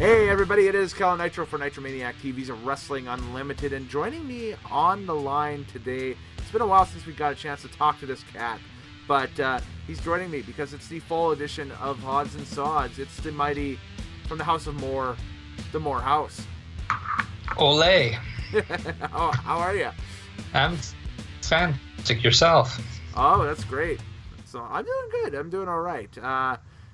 Hey everybody, it is Cal Nitro for Nitromaniac TV's Wrestling Unlimited, and joining me on the line today, it's been a while since we got a chance to talk to this cat, but he's joining me because it's the fall edition of Moorhouse and Sods. It's the mighty, from the House of Moore, the Moorhouse. Ole. How are you? I'm fantastic. Yourself? Oh, that's great. So I'm doing good. I'm doing all right.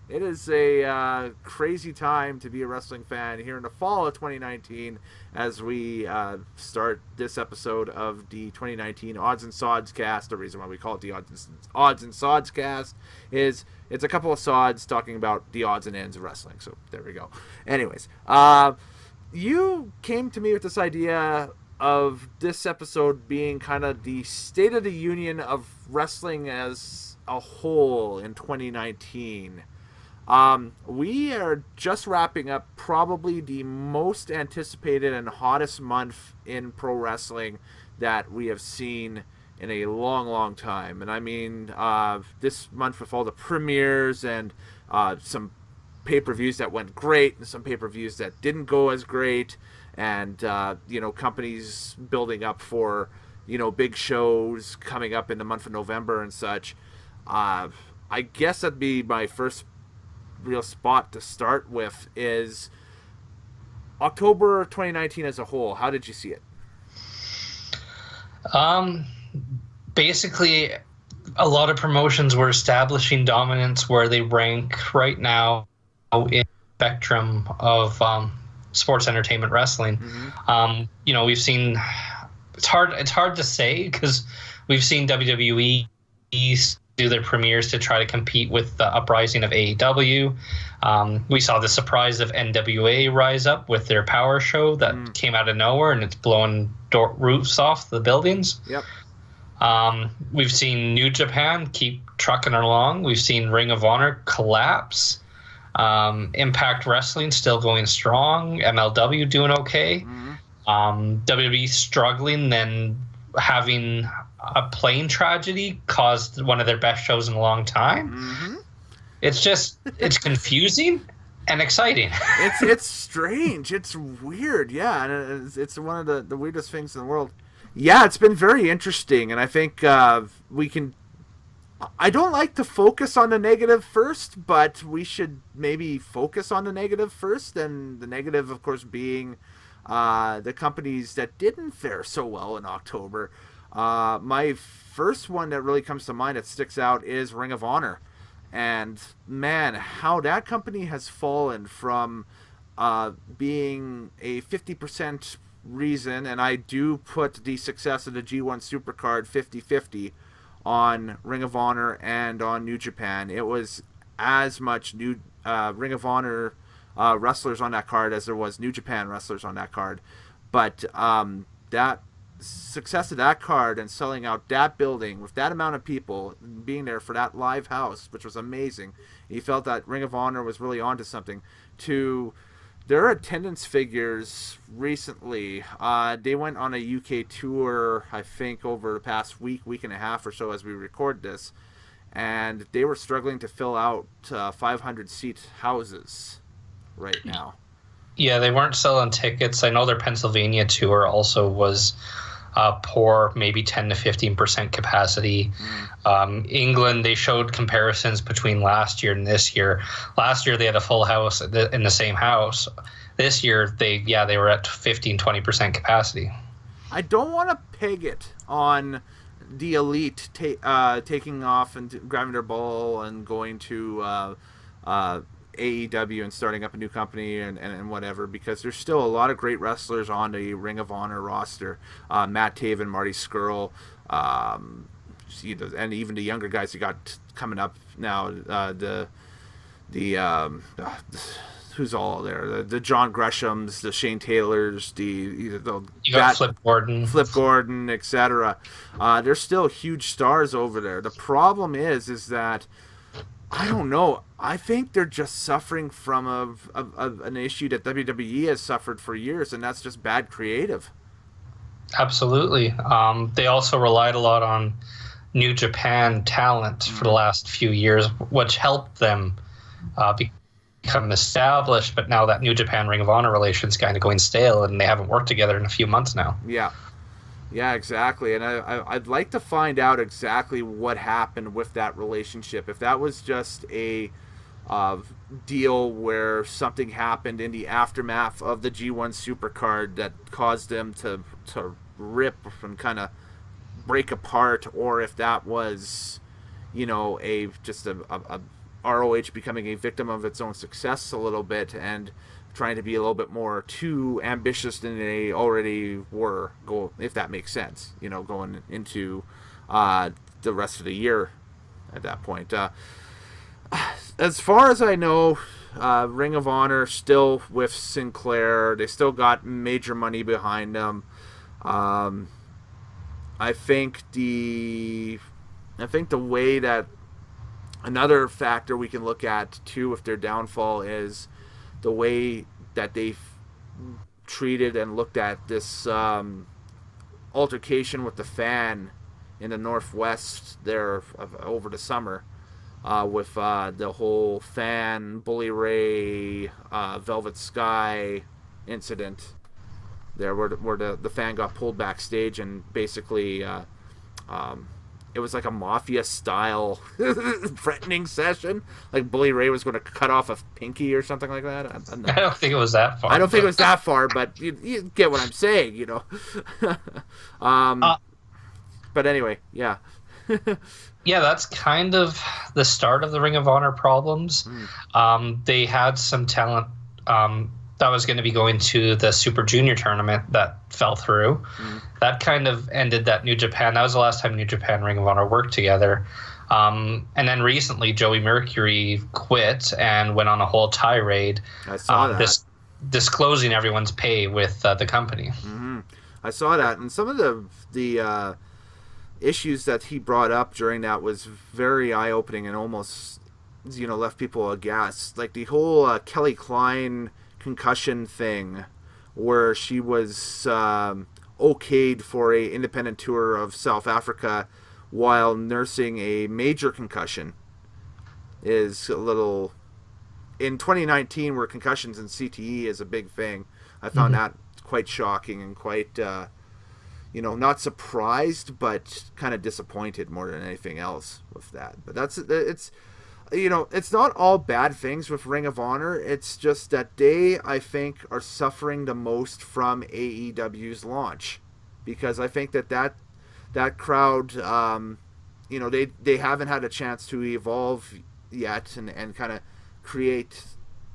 It is a crazy time to be a wrestling fan here in the fall of 2019 as we start this episode of the 2019 Odds and Sods cast. The reason why we call it the Odds and Sods cast is it's a couple of sods talking about the odds and ends of wrestling. So there we go. Anyways, you came to me with this idea of this episode being kind of the state of the union of wrestling as a whole in 2019. We are just wrapping up probably the most anticipated and hottest month in pro wrestling that we have seen in a long, long time. And I mean, this month with all the premieres and some pay-per-views that went great and some pay-per-views that didn't go as great, and companies building up for big shows coming up in the month of November and such. I guess that'd be my first real spot to start with is October 2019 as a whole. How did you see it? Basically, a lot of promotions were establishing dominance where they rank right now in the spectrum of sports entertainment wrestling. Mm-hmm. We've seen it's hard to say because we've seen WWE do their premieres to try to compete with the uprising of AEW. We saw the surprise of NWA rise up with their power show that came out of nowhere, and it's blowing roofs off the buildings. Yep. We've seen New Japan keep trucking along. We've seen Ring of Honor collapse. Impact Wrestling still going strong. MLW doing okay. WWE struggling, then having a plane tragedy caused one of their best shows in a long time. Mm-hmm. It's confusing and exciting. It's strange. It's weird. Yeah, and it's one of the weirdest things in the world. Yeah, it's been very interesting, and I think we can. I don't like to focus on the negative first, but we should maybe focus on the negative first, and the negative, of course, being the companies that didn't fare so well in October. My first one that really comes to mind that sticks out is Ring of Honor. And man, how that company has fallen from being a 50% reason, and I do put the success of the G1 Supercard 50-50 on Ring of Honor and on New Japan. It was as much Ring of Honor wrestlers on that card as there was New Japan wrestlers on that card. But that success of that card and selling out that building with that amount of people being there for that live house, which was amazing. He felt that Ring of Honor was really onto something. To their attendance figures recently, they went on a UK tour, I think, over the past week and a half or so as we record this, and they were struggling to fill out 500-seat houses right now. Yeah, they weren't selling tickets. I know their Pennsylvania tour also was poor, maybe 10 to 15% capacity. England, they showed comparisons between last year and this year. Last year, they had a full house in the same house. This year, they were at 15-20% capacity. I don't want to peg it on the elite taking off and grabbing their ball and going to AEW and starting up a new company and whatever, because there's still a lot of great wrestlers on the Ring of Honor roster. Matt Taven, Marty Scurll, and even the younger guys you got coming up now. Who's all there? The John Greshams, the Shane Taylors, you got Flip Gordon, etc. There's still huge stars over there. The problem is that I don't know. I think they're just suffering from an issue that WWE has suffered for years, and that's just bad creative. Absolutely. They also relied a lot on New Japan talent for the last few years, which helped them become established, but now that New Japan Ring of Honor relation's kind of going stale, and they haven't worked together in a few months now. Yeah, exactly. And I'd like to find out exactly what happened with that relationship. If that was just a deal where something happened in the aftermath of the G1 Supercard that caused them to rip and kind of break apart, or if that was, a ROH becoming a victim of its own success a little bit and trying to be a little bit more too ambitious than they already were, if that makes sense, going into the rest of the year at that point. As far as I know, Ring of Honor still with Sinclair. They still got major money behind them. I think the way that another factor we can look at too with their downfall is the way that they've treated and looked at this altercation with the fan in the Northwest there over the summer, with the whole fan Bully Ray Velvet Sky incident there, where the fan got pulled backstage and basically it was like a mafia style threatening session. Like Bully Ray was going to cut off a pinky or something like that. I don't think it was that far. I don't think it was that far, but you get what I'm saying, But anyway, yeah. Yeah, that's kind of the start of the Ring of Honor problems. They had some talent that was going to be going to the Super Junior tournament that fell through. That kind of ended that New Japan. That was the last time New Japan Ring of Honor worked together. And then recently, Joey Mercury quit and went on a whole tirade. I saw that. Disclosing everyone's pay with the company. I saw that, and some of the issues that he brought up during that was very eye-opening and almost, left people aghast. Like the whole Kelly Klein concussion thing, where she was okayed for a independent tour of South Africa while nursing a major concussion, is a little... In 2019, where concussions and CTE is a big thing, I found that quite shocking and quite, not surprised, but kind of disappointed more than anything else with that. But it's not all bad things with Ring of Honor. It's just that they, I think, are suffering the most from AEW's launch, because I think that crowd, they haven't had a chance to evolve yet and kind of create,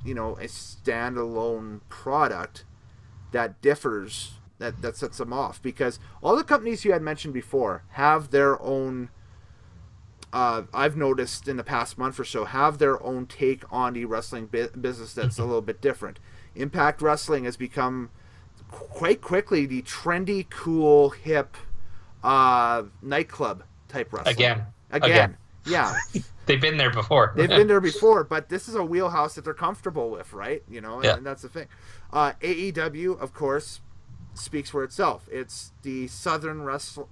a standalone product that differs, that sets them off. Because all the companies you had mentioned before have their own, I've noticed in the past month or so, have their own take on the wrestling business that's a little bit different. Impact Wrestling has become quite quickly the trendy, cool, hip nightclub type wrestling. Again. Yeah. They've been there before. But this is a wheelhouse that they're comfortable with, right? And that's the thing. AEW, of course, speaks for itself. It's the Southern wrestling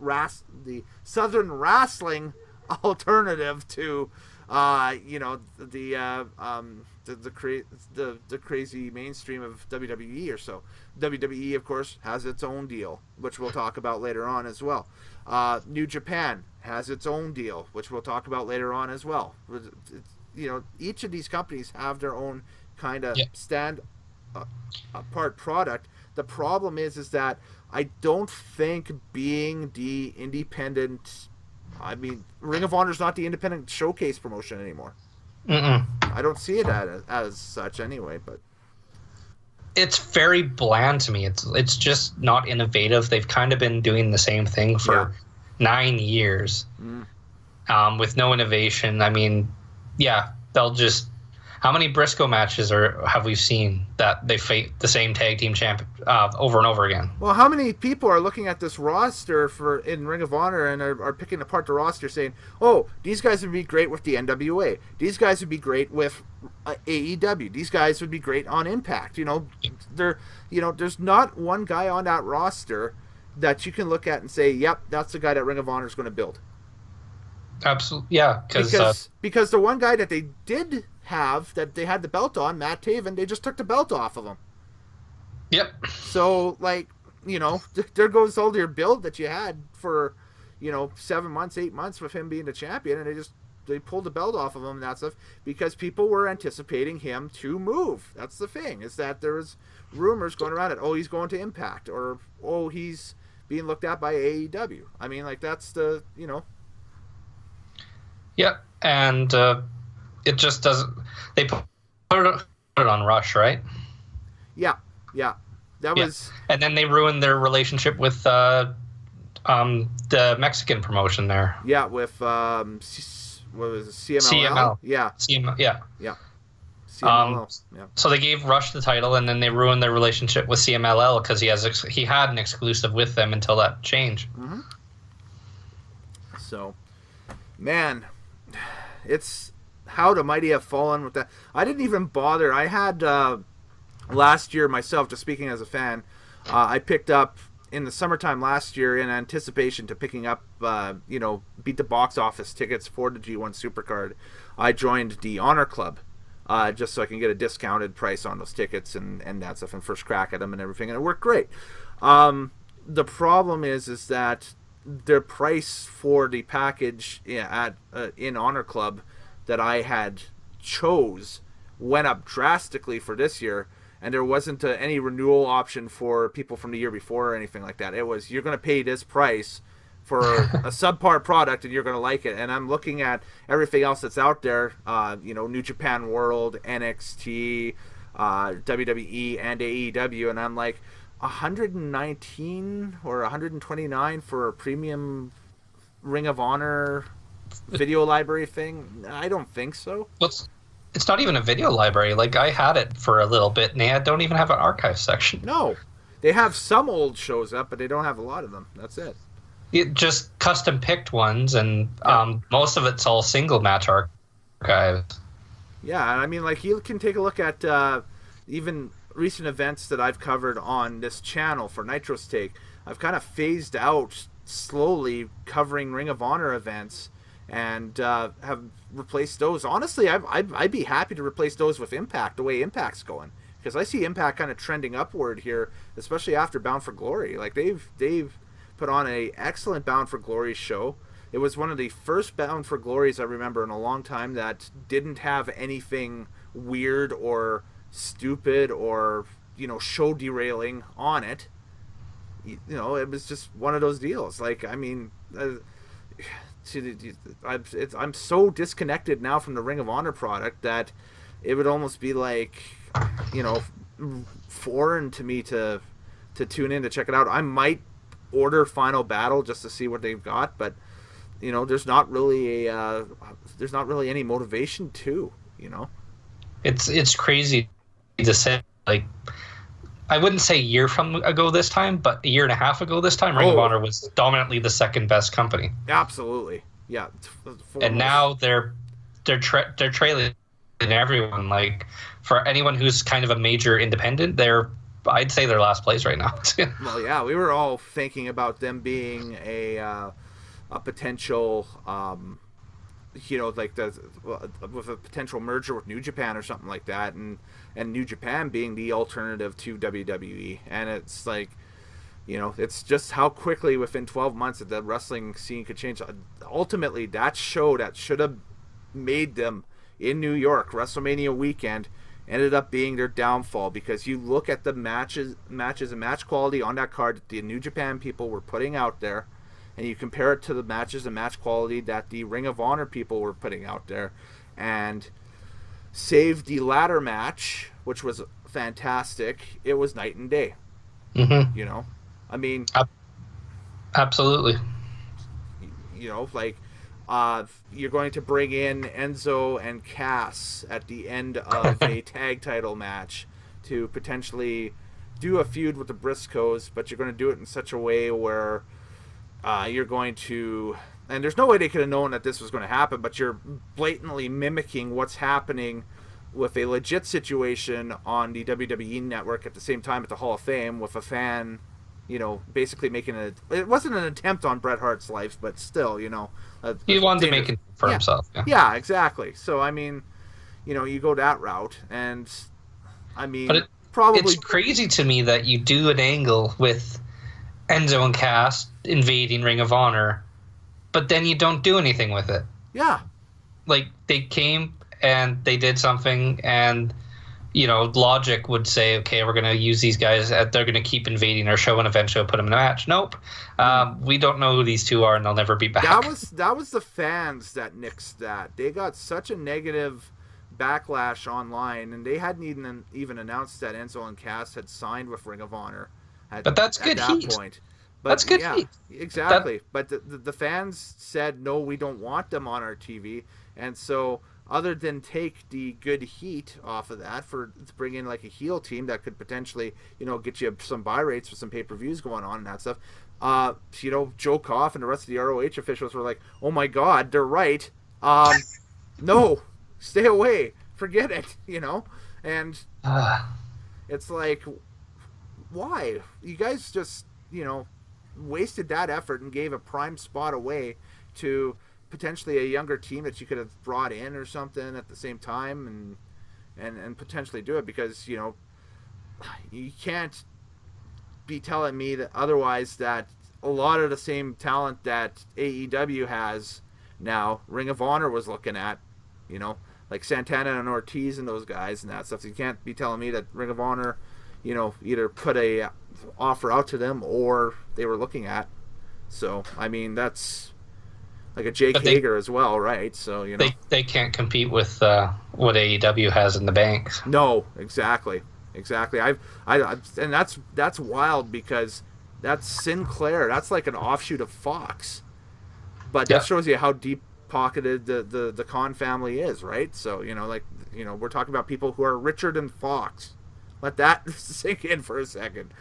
alternative to, the crazy mainstream of WWE or so. WWE, of course, has its own deal, which we'll talk about later on as well. New Japan has its own deal, which we'll talk about later on as well. Each of these companies have their own kind of stand apart product. The problem is that I don't think being the independent, Ring of Honor is not the independent showcase promotion anymore. I don't see it as such anyway, but it's very bland to me. It's just not innovative. They've kind of been doing the same thing for 9 years, with no innovation. They'll just... How many Briscoe matches have we seen that they fight the same tag team champ over and over again? Well, how many people are looking at this roster in Ring of Honor and are picking apart the roster, saying, "Oh, these guys would be great with the NWA. These guys would be great with AEW. These guys would be great on Impact." There's not one guy on that roster that you can look at and say, "Yep, that's the guy that Ring of Honor is going to build." Absolutely, yeah. Because the one guy that they did have that they had the belt on, Matt Taven, they just took the belt off of him. Yep. So, like, there goes all your build that you had for, 7 months, 8 months with him being the champion, and they pulled the belt off of him and that stuff because people were anticipating him to move. That's the thing, is that there was rumors going around it. Oh, he's going to Impact, or oh, he's being looked at by AEW. I mean, like, that's the. Yep, and it just doesn't. They put it on Rush, right? Yeah. That was. And then they ruined their relationship with the Mexican promotion there. Yeah, with what was it, CMLL? CML. Yeah. Yeah. CMLL. Yeah. So they gave Rush the title, and then they ruined their relationship with CMLL because he had an exclusive with them until that changed. Mm-hmm. So, man, it's how the mighty have fallen with that. I didn't even bother. I had last year myself, just speaking as a fan, I picked up in the summertime last year in anticipation to picking up, beat the box office tickets for the G1 Supercard. I joined the Honor Club just so I can get a discounted price on those tickets and that stuff and first crack at them and everything, and it worked great. The problem is that their price for the package in Honor Club that I had chose went up drastically for this year, and there wasn't any renewal option for people from the year before or anything like that. It was, you're going to pay this price for a subpar product and you're going to like it. And I'm looking at everything else that's out there, New Japan World, NXT, WWE, and AEW, and I'm like, 119 or 129 for a premium Ring of Honor video library thing? I don't think so. It's not even a video library. Like, I had it for a little bit, and they don't even have an archive section. No. They have some old shows up, but they don't have a lot of them. That's it. Just custom-picked ones, and most of it's all single-match archives. Yeah, and I mean, like, you can take a look at even recent events that I've covered on this channel for Nitro's Take. I've kind of phased out slowly covering Ring of Honor events and have replaced those. Honestly, I'd be happy to replace those with Impact, the way Impact's going, because I see Impact kind of trending upward here, especially after Bound for Glory. Like, they've put on a excellent Bound for Glory show. It was one of the first Bound for Glories I remember in a long time that didn't have anything weird or stupid or show derailing on it. It was just one of those deals. Like, I mean, I'm so disconnected now from the Ring of Honor product that it would almost be like, foreign to me to tune in to check it out. I might order Final Battle just to see what they've got, but there's not really any motivation to. It's crazy to say. Like, I wouldn't say a year ago this time, but a year and a half ago this time, Ring of Honor was dominantly the second best company. Absolutely, yeah. And now they're trailing everyone. Like, for anyone who's kind of a major independent, I'd say they're last place right now. Well, yeah, we were all thinking about them being a potential, with a potential merger with New Japan or something like that, and New Japan being the alternative to WWE. And it's like, it's just how quickly within 12 months that the wrestling scene could change. Ultimately, that show that should have made them in New York, WrestleMania weekend, ended up being their downfall, because you look at the matches and match quality on that card that the New Japan people were putting out there, and you compare it to the matches and match quality that the Ring of Honor people were putting out there, and save the ladder match, which was fantastic, it was night and day. Mm-hmm. I mean, absolutely. You're going to bring in Enzo and Cass at the end of a tag title match to potentially do a feud with the Briscoes, but you're going to do it in such a way where you're going to, and there's no way they could have known that this was going to happen, but you're blatantly mimicking what's happening with a legit situation on the WWE network at the same time at the Hall of Fame with a fan, basically making it wasn't an attempt on Bret Hart's life, but still, he wanted to make it for himself. Yeah, exactly. So, I mean, you go that route. And I But mean, probably, it's crazy to me that you do an angle with Enzo and Cass invading Ring of Honor, but then you don't do anything with it. yeah. Like, they came and they did something, and logic would say, okay, we're going to use these guys. They're going to keep invading our show, and eventually we'll put them in a match. Nope. We don't know who these two are, and they'll never be back. That was the fans that nixed that. They got such a negative backlash online, and they hadn't even announced that Enzo and Cass had signed with Ring of Honor. But that's good heat. Point. But that's good heat. Exactly. But the fans said, no, we don't want them on our TV. And so, other than take the good heat off of that to bring in like a heel team that could potentially, get you some buy rates for some pay-per-views going on and that stuff, Joe Koff and the rest of the ROH officials were like, oh my God, they're right. No, stay away. Forget it, And it's like, why? You guys just, wasted that effort and gave a prime spot away to potentially a younger team that you could have brought in or something at the same time and potentially do it, because you can't be telling me that otherwise, that a lot of the same talent that AEW has now, Ring of Honor was looking at, like Santana and Ortiz and those guys and that stuff. So you can't be telling me that Ring of Honor, either put a offer out to them or they were looking at. So I mean, that's like a Jake Hager as well, right? So they can't compete with what AEW has in the bank. No, exactly. I and that's wild, because that's Sinclair. That's like an offshoot of Fox, but that shows you how deep pocketed the Khan family is, right? So we're talking about people who are richer than Fox. Let that sink in for a second.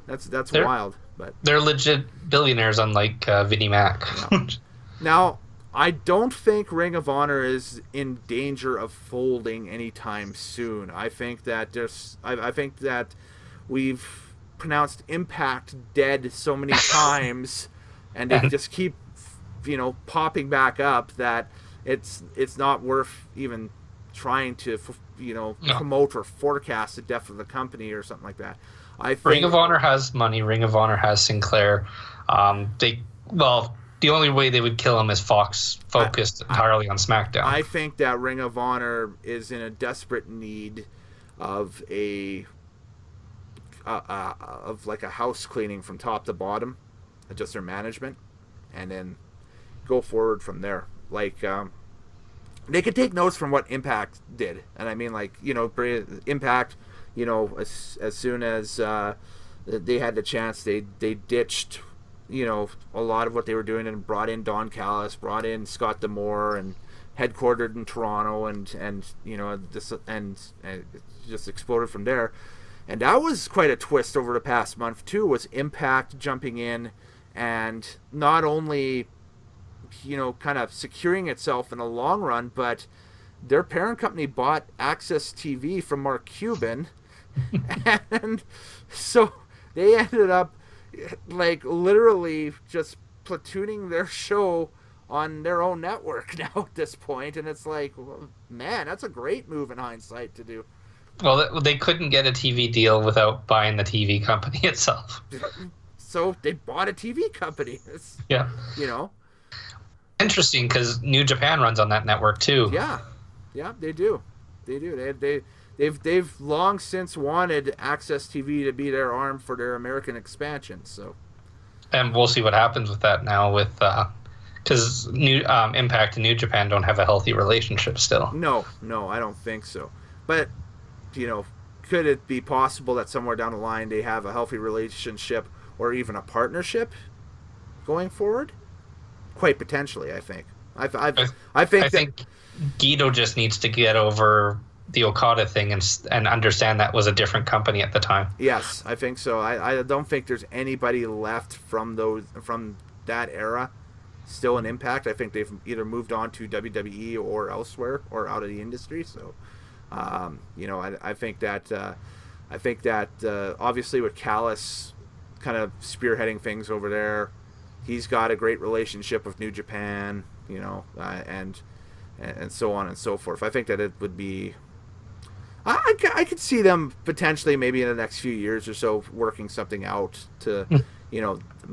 That's wild. But they're legit billionaires, unlike Vinnie Mac. Yeah. Now, I don't think Ring of Honor is in danger of folding anytime soon. I think that I think that we've pronounced Impact dead so many times, and they just keep, popping back up, that it's not worth even trying to, promote or forecast the death of the company or something like that. I think Ring of Honor has money. Ring of Honor has Sinclair. The only way they would kill him is Fox focused entirely on SmackDown. I think that Ring of Honor is in a desperate need of like a house cleaning from top to bottom, just their management, and then go forward from there. Like, they could take notes from what Impact did, and I mean, like, Impact, as soon as they had the chance, they ditched, a lot of what they were doing and brought in Don Callis, brought in Scott D'Amore, and headquartered in Toronto, and it just exploded from there. And that was quite a twist over the past month too, was Impact jumping in and not only, kind of securing itself in the long run, but their parent company bought Access TV from Mark Cuban. And so they ended up, like, literally just platooning their show on their own network now at this point. And it's like, well, man, that's a great move in hindsight to do. Well, they couldn't get a TV deal without buying the TV company itself. So they bought a TV company. Yeah. Interesting, because New Japan runs on that network too. Yeah, they do. They've long since wanted Access TV to be their arm for their American expansion. So, and we'll see what happens with that now, with because New Impact and New Japan don't have a healthy relationship still. No, I don't think so. But could it be possible that somewhere down the line they have a healthy relationship or even a partnership going forward? Quite potentially, I think. I think Guido just needs to get over the Okada thing and understand that was a different company at the time. Yes, I think so. I don't think there's anybody left from that era still in Impact. I think they've either moved on to WWE or elsewhere or out of the industry. So, I think that obviously with Callis kind of spearheading things over there, he's got a great relationship with New Japan, and and so on and so forth. I think that it would be. I could see them potentially maybe in the next few years or so working something out to,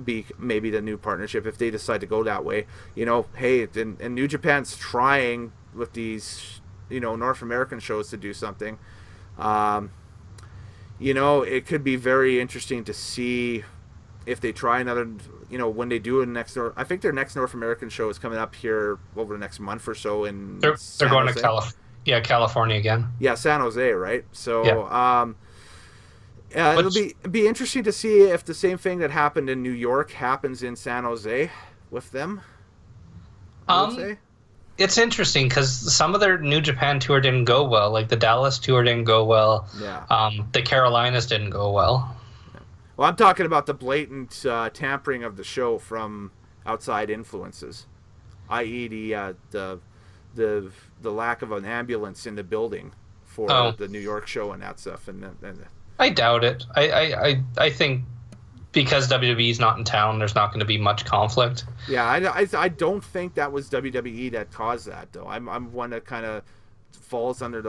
be maybe the new partnership if they decide to go that way. Hey, and New Japan's trying with these, North American shows to do something. It could be very interesting to see if they try another, when they do a next. I think their next North American show is coming up here over the next month or so in. They're going to California again. Yeah, San Jose, right? So, yeah. It'll be interesting to see if the same thing that happened in New York happens in San Jose with them. I would say. It's interesting because some of their New Japan tour didn't go well. Like the Dallas tour didn't go well. Yeah. The Carolinas didn't go well. Well, I'm talking about the blatant tampering of the show from outside influences, i.e. the lack of an ambulance in the building for the New York show and that stuff. And I doubt it. I think because WWE's not in town, there's not going to be much conflict. Yeah, I don't think that was WWE that caused that, though. I'm one that kind of falls under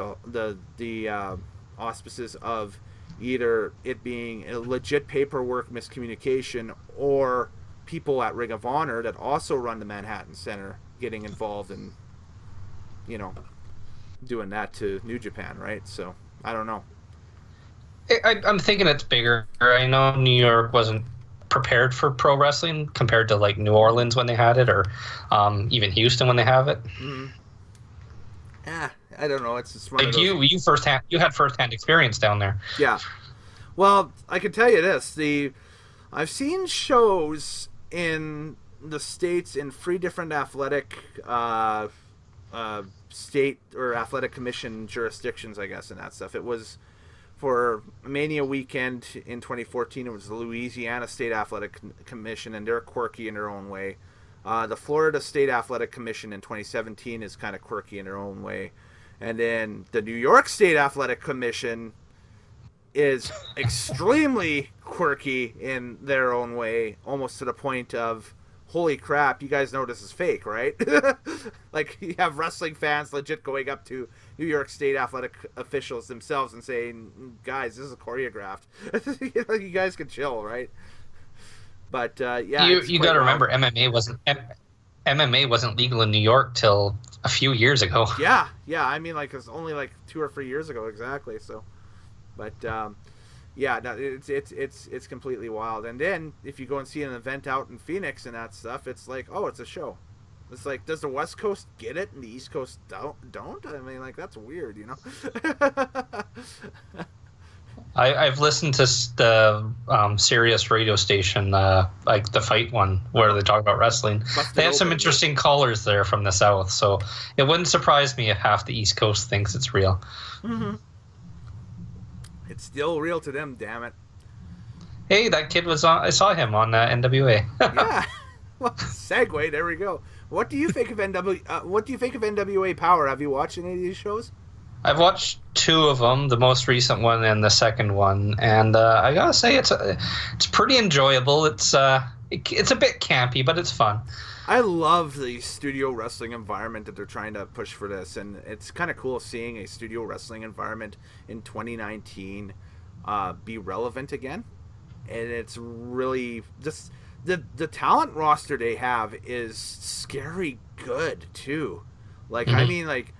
the auspices of either it being a legit paperwork miscommunication or people at Ring of Honor that also run the Manhattan Center getting involved in, doing that to New Japan, right? So, I don't know. I'm thinking it's bigger. I know New York wasn't prepared for pro wrestling compared to like New Orleans when they had it, or even Houston when they have it. Mm-hmm. Yeah, I don't know. It's just one like of those... you had firsthand experience down there. Yeah. Well, I can tell you this: I've seen shows in the States in 3 different athletic state or athletic commission jurisdictions, I guess, and that stuff. It was. For Mania weekend in 2014, it was the Louisiana State Athletic Commission, and they're quirky in their own way. The Florida State Athletic Commission in 2017 is kind of quirky in their own way. And then the New York State Athletic Commission is extremely quirky in their own way, almost to the point of, holy crap, you guys know this is fake, right? Like, you have wrestling fans legit going up to New York State athletic officials themselves and saying, guys, this is choreographed. You guys can chill, right? But, yeah. You got to remember, MMA wasn't legal in New York till a few years ago. Yeah. I mean, like, it's only like 2 or 3 years ago, exactly. So, but, yeah, no, it's completely wild. And then if you go and see an event out in Phoenix and that stuff, it's like, oh, it's a show. It's like, does the West Coast get it and the East Coast don't? I mean, like, that's weird, I've listened to the Sirius radio station, like the Fight one, where they talk about wrestling. They have some interesting callers there from the South, so it wouldn't surprise me if half the East Coast thinks it's real. Mm-hmm. It's still real to them, damn it. Hey, that kid was on. I saw him on NWA. Yeah. Well, segue. There we go. What do you think of NWA Power? Have you watched any of these shows? I've watched 2 of them, the most recent one and the second one, and I gotta say it's pretty enjoyable. It's a bit campy, but it's fun. I love the studio wrestling environment that they're trying to push for this, and it's kind of cool seeing a studio wrestling environment in 2019 be relevant again. And it's really just the talent roster they have is scary good too. Like, mm-hmm. I mean, like,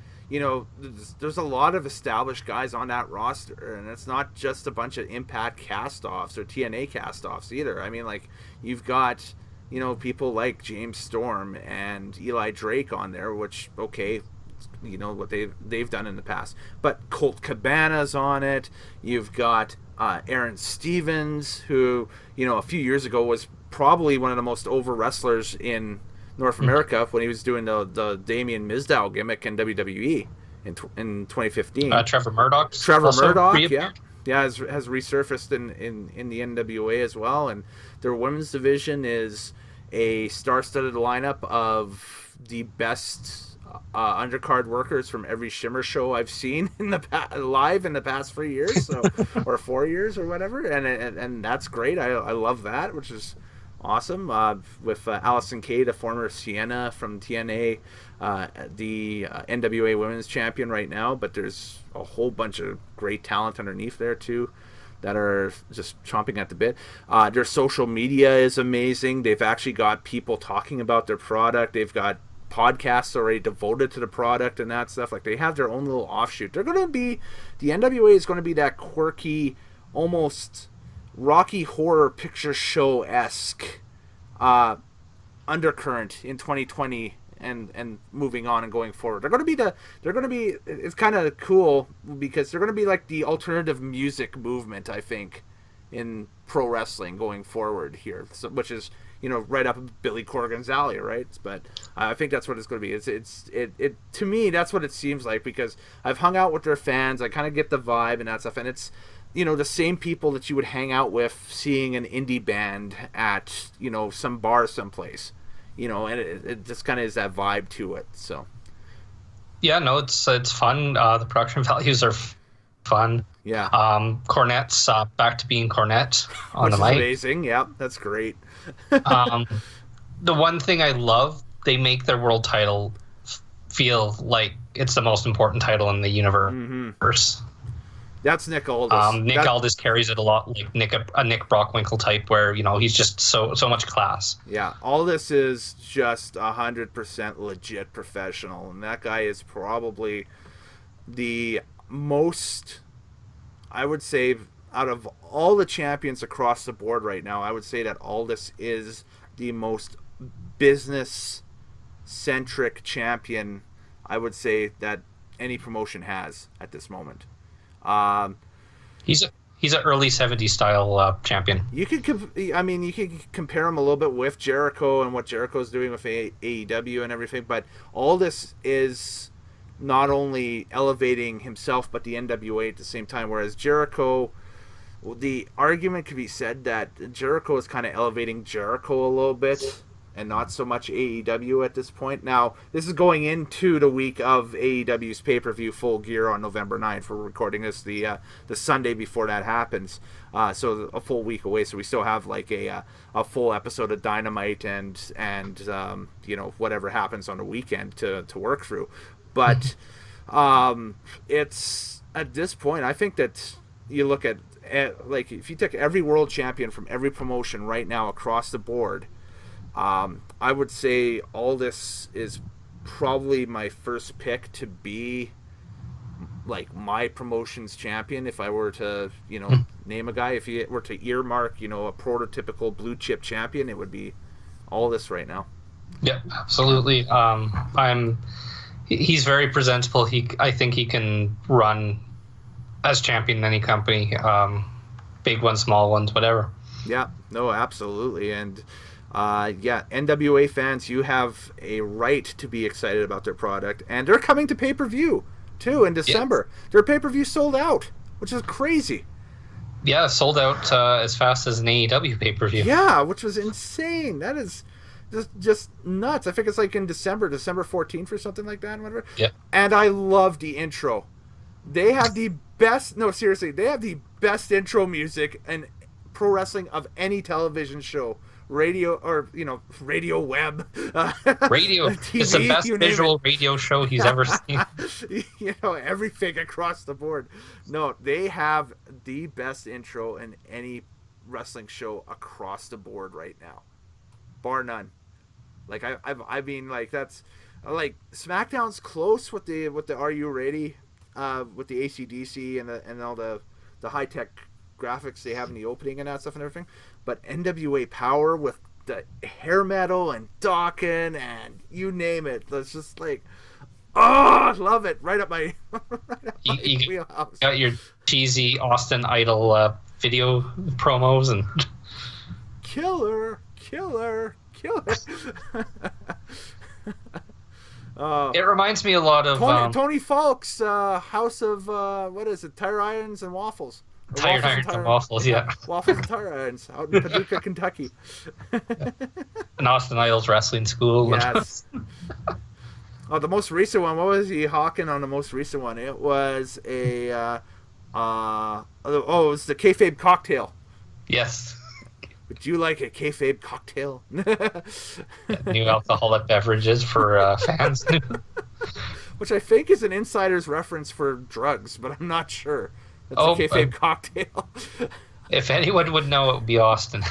there's a lot of established guys on that roster, and it's not just a bunch of Impact cast-offs or TNA cast-offs either. I mean, like, you've got people like James Storm and Eli Drake on there, which, okay, what they've done in the past. But Colt Cabana's on it. You've got Aaron Stevens, who, a few years ago was probably one of the most over wrestlers in North America when he was doing the Damien Mizdow gimmick in WWE in 2015. Trevor Murdoch. Yeah, has resurfaced in the NWA as well, and their women's division is a star-studded lineup of the best undercard workers from every Shimmer show I've seen live in the past 3 years, so or 4 years or whatever, and that's great. I love that, which is Awesome. With Allison Kay, the former Sienna from TNA, the NWA Women's Champion right now, but there's a whole bunch of great talent underneath there too that are just chomping at the bit. Their social media is amazing. They've actually got people talking about their product. They've got podcasts already devoted to the product and that stuff. Like, they have their own little offshoot. They're going to be, the NWA is going to be that quirky, almost Rocky Horror Picture Show-esque undercurrent in 2020 and moving on and going forward. They're going to be it's kind of cool because they're going to be like the alternative music movement, I think, in pro wrestling going forward here, so, which is, you know, right up Billy Corgan's alley, right? But I think that's what it's going to be. It to me, that's what it seems like, because I've hung out with their fans. I kind of get the vibe and that stuff, and it's, you know, the same people that you would hang out with seeing an indie band at, you know, some bar someplace, you know, and it just kind of is that vibe to it. So yeah, no, it's fun. The production values are fun. Yeah. Cornette's back to being Cornette on which the is mic. amazing. Yeah, that's great. The one thing I love, they make their world title feel like it's the most important title in the universe. Mm-hmm. That's Nick Aldis. Nick Aldis carries it a lot, like a Nick Brockwinkle type, where, you know, he's just so much class. Yeah, Aldis is just 100% legit professional, and that guy is probably the most, I would say, out of all the champions across the board right now, I would say that Aldis is the most business-centric champion, I would say, that any promotion has at this moment. He's an early '70s style champion. You could compare him a little bit with Jericho and what Jericho's doing with AEW and everything, but Aldis is not only elevating himself but the NWA at the same time, whereas Jericho, the argument could be said that Jericho is kind of elevating Jericho a little bit and not so much AEW at this point. Now, this is going into the week of AEW's pay-per-view Full Gear on November 9th. We're recording this the Sunday before that happens, so a full week away. So we still have like a full episode of Dynamite and you know, whatever happens on the weekend to work through. But it's, at this point, I think that you look at like, if you take every world champion from every promotion right now across the board, I would say Aldis is probably my first pick to be like my promotion's champion. If I were to, you know, name a guy, if you were to earmark, you know, a prototypical blue chip champion, it would be Aldis right now. Yeah, absolutely. He's very presentable. I think he can run as champion in any company, big ones, small ones, whatever. Yeah, no, absolutely. And yeah, NWA fans, you have a right to be excited about their product, and they're coming to pay-per-view too in December. Yeah. Their pay-per-view sold out, which is crazy. Yeah, sold out as fast as an AEW pay-per-view. Yeah, which was insane. That is just nuts. I think it's like in December 14th or something like that. Whatever. Yeah. And I love the intro. They have the best. No, seriously, they have the best intro music in pro wrestling of any television show. Radio, or, you know, radio web, radio. TV, it's the best visual radio show he's ever seen. You know, everything across the board. No, they have the best intro in any wrestling show across the board right now, bar none. Like I mean, like, that's like SmackDown's close with the Are You Ready, with the AC/DC and all the high tech graphics they have in the opening and that stuff and everything, but NWA Power with the hair metal and Dawkins and you name it, it's just like, oh, I love it. Right up my wheelhouse. Got your cheesy Austin Idol video promos and killer. It reminds me a lot of Tony Falk's House of what is it, Tire Irons and Waffles. Tire Irons and Waffles, yeah. Waffles and Tire Irons out in Paducah, Kentucky. An Austin Idol's wrestling school. Yes. Oh, the most recent one. What was he hawking on the most recent one? It was it was the kayfabe cocktail. Yes. Would you like a kayfabe cocktail? New alcoholic beverages for fans. Which I think is an insider's reference for drugs, but I'm not sure. That's a kayfabe cocktail. If anyone would know, it would be Austin.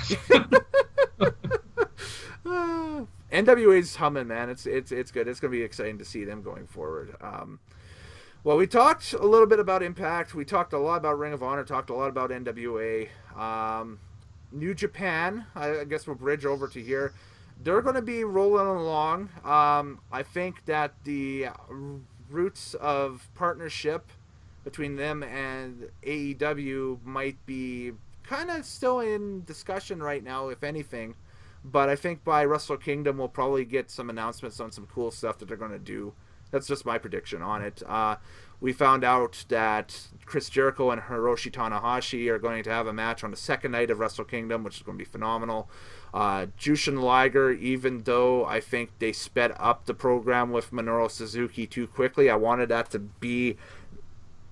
NWA's humming, man. It's good. It's going to be exciting to see them going forward. Well, we talked a little bit about Impact. We talked a lot about Ring of Honor. Talked a lot about NWA. New Japan. I guess we'll bridge over to here. They're going to be rolling along. I think that the roots of partnership between them and AEW might be kind of still in discussion right now, if anything. But I think by Wrestle Kingdom, we'll probably get some announcements on some cool stuff that they're going to do. That's just my prediction on it. We found out that Chris Jericho and Hiroshi Tanahashi are going to have a match on the second night of Wrestle Kingdom, which is going to be phenomenal. Jushin Liger, even though I think they sped up the program with Minoru Suzuki too quickly, I wanted that to be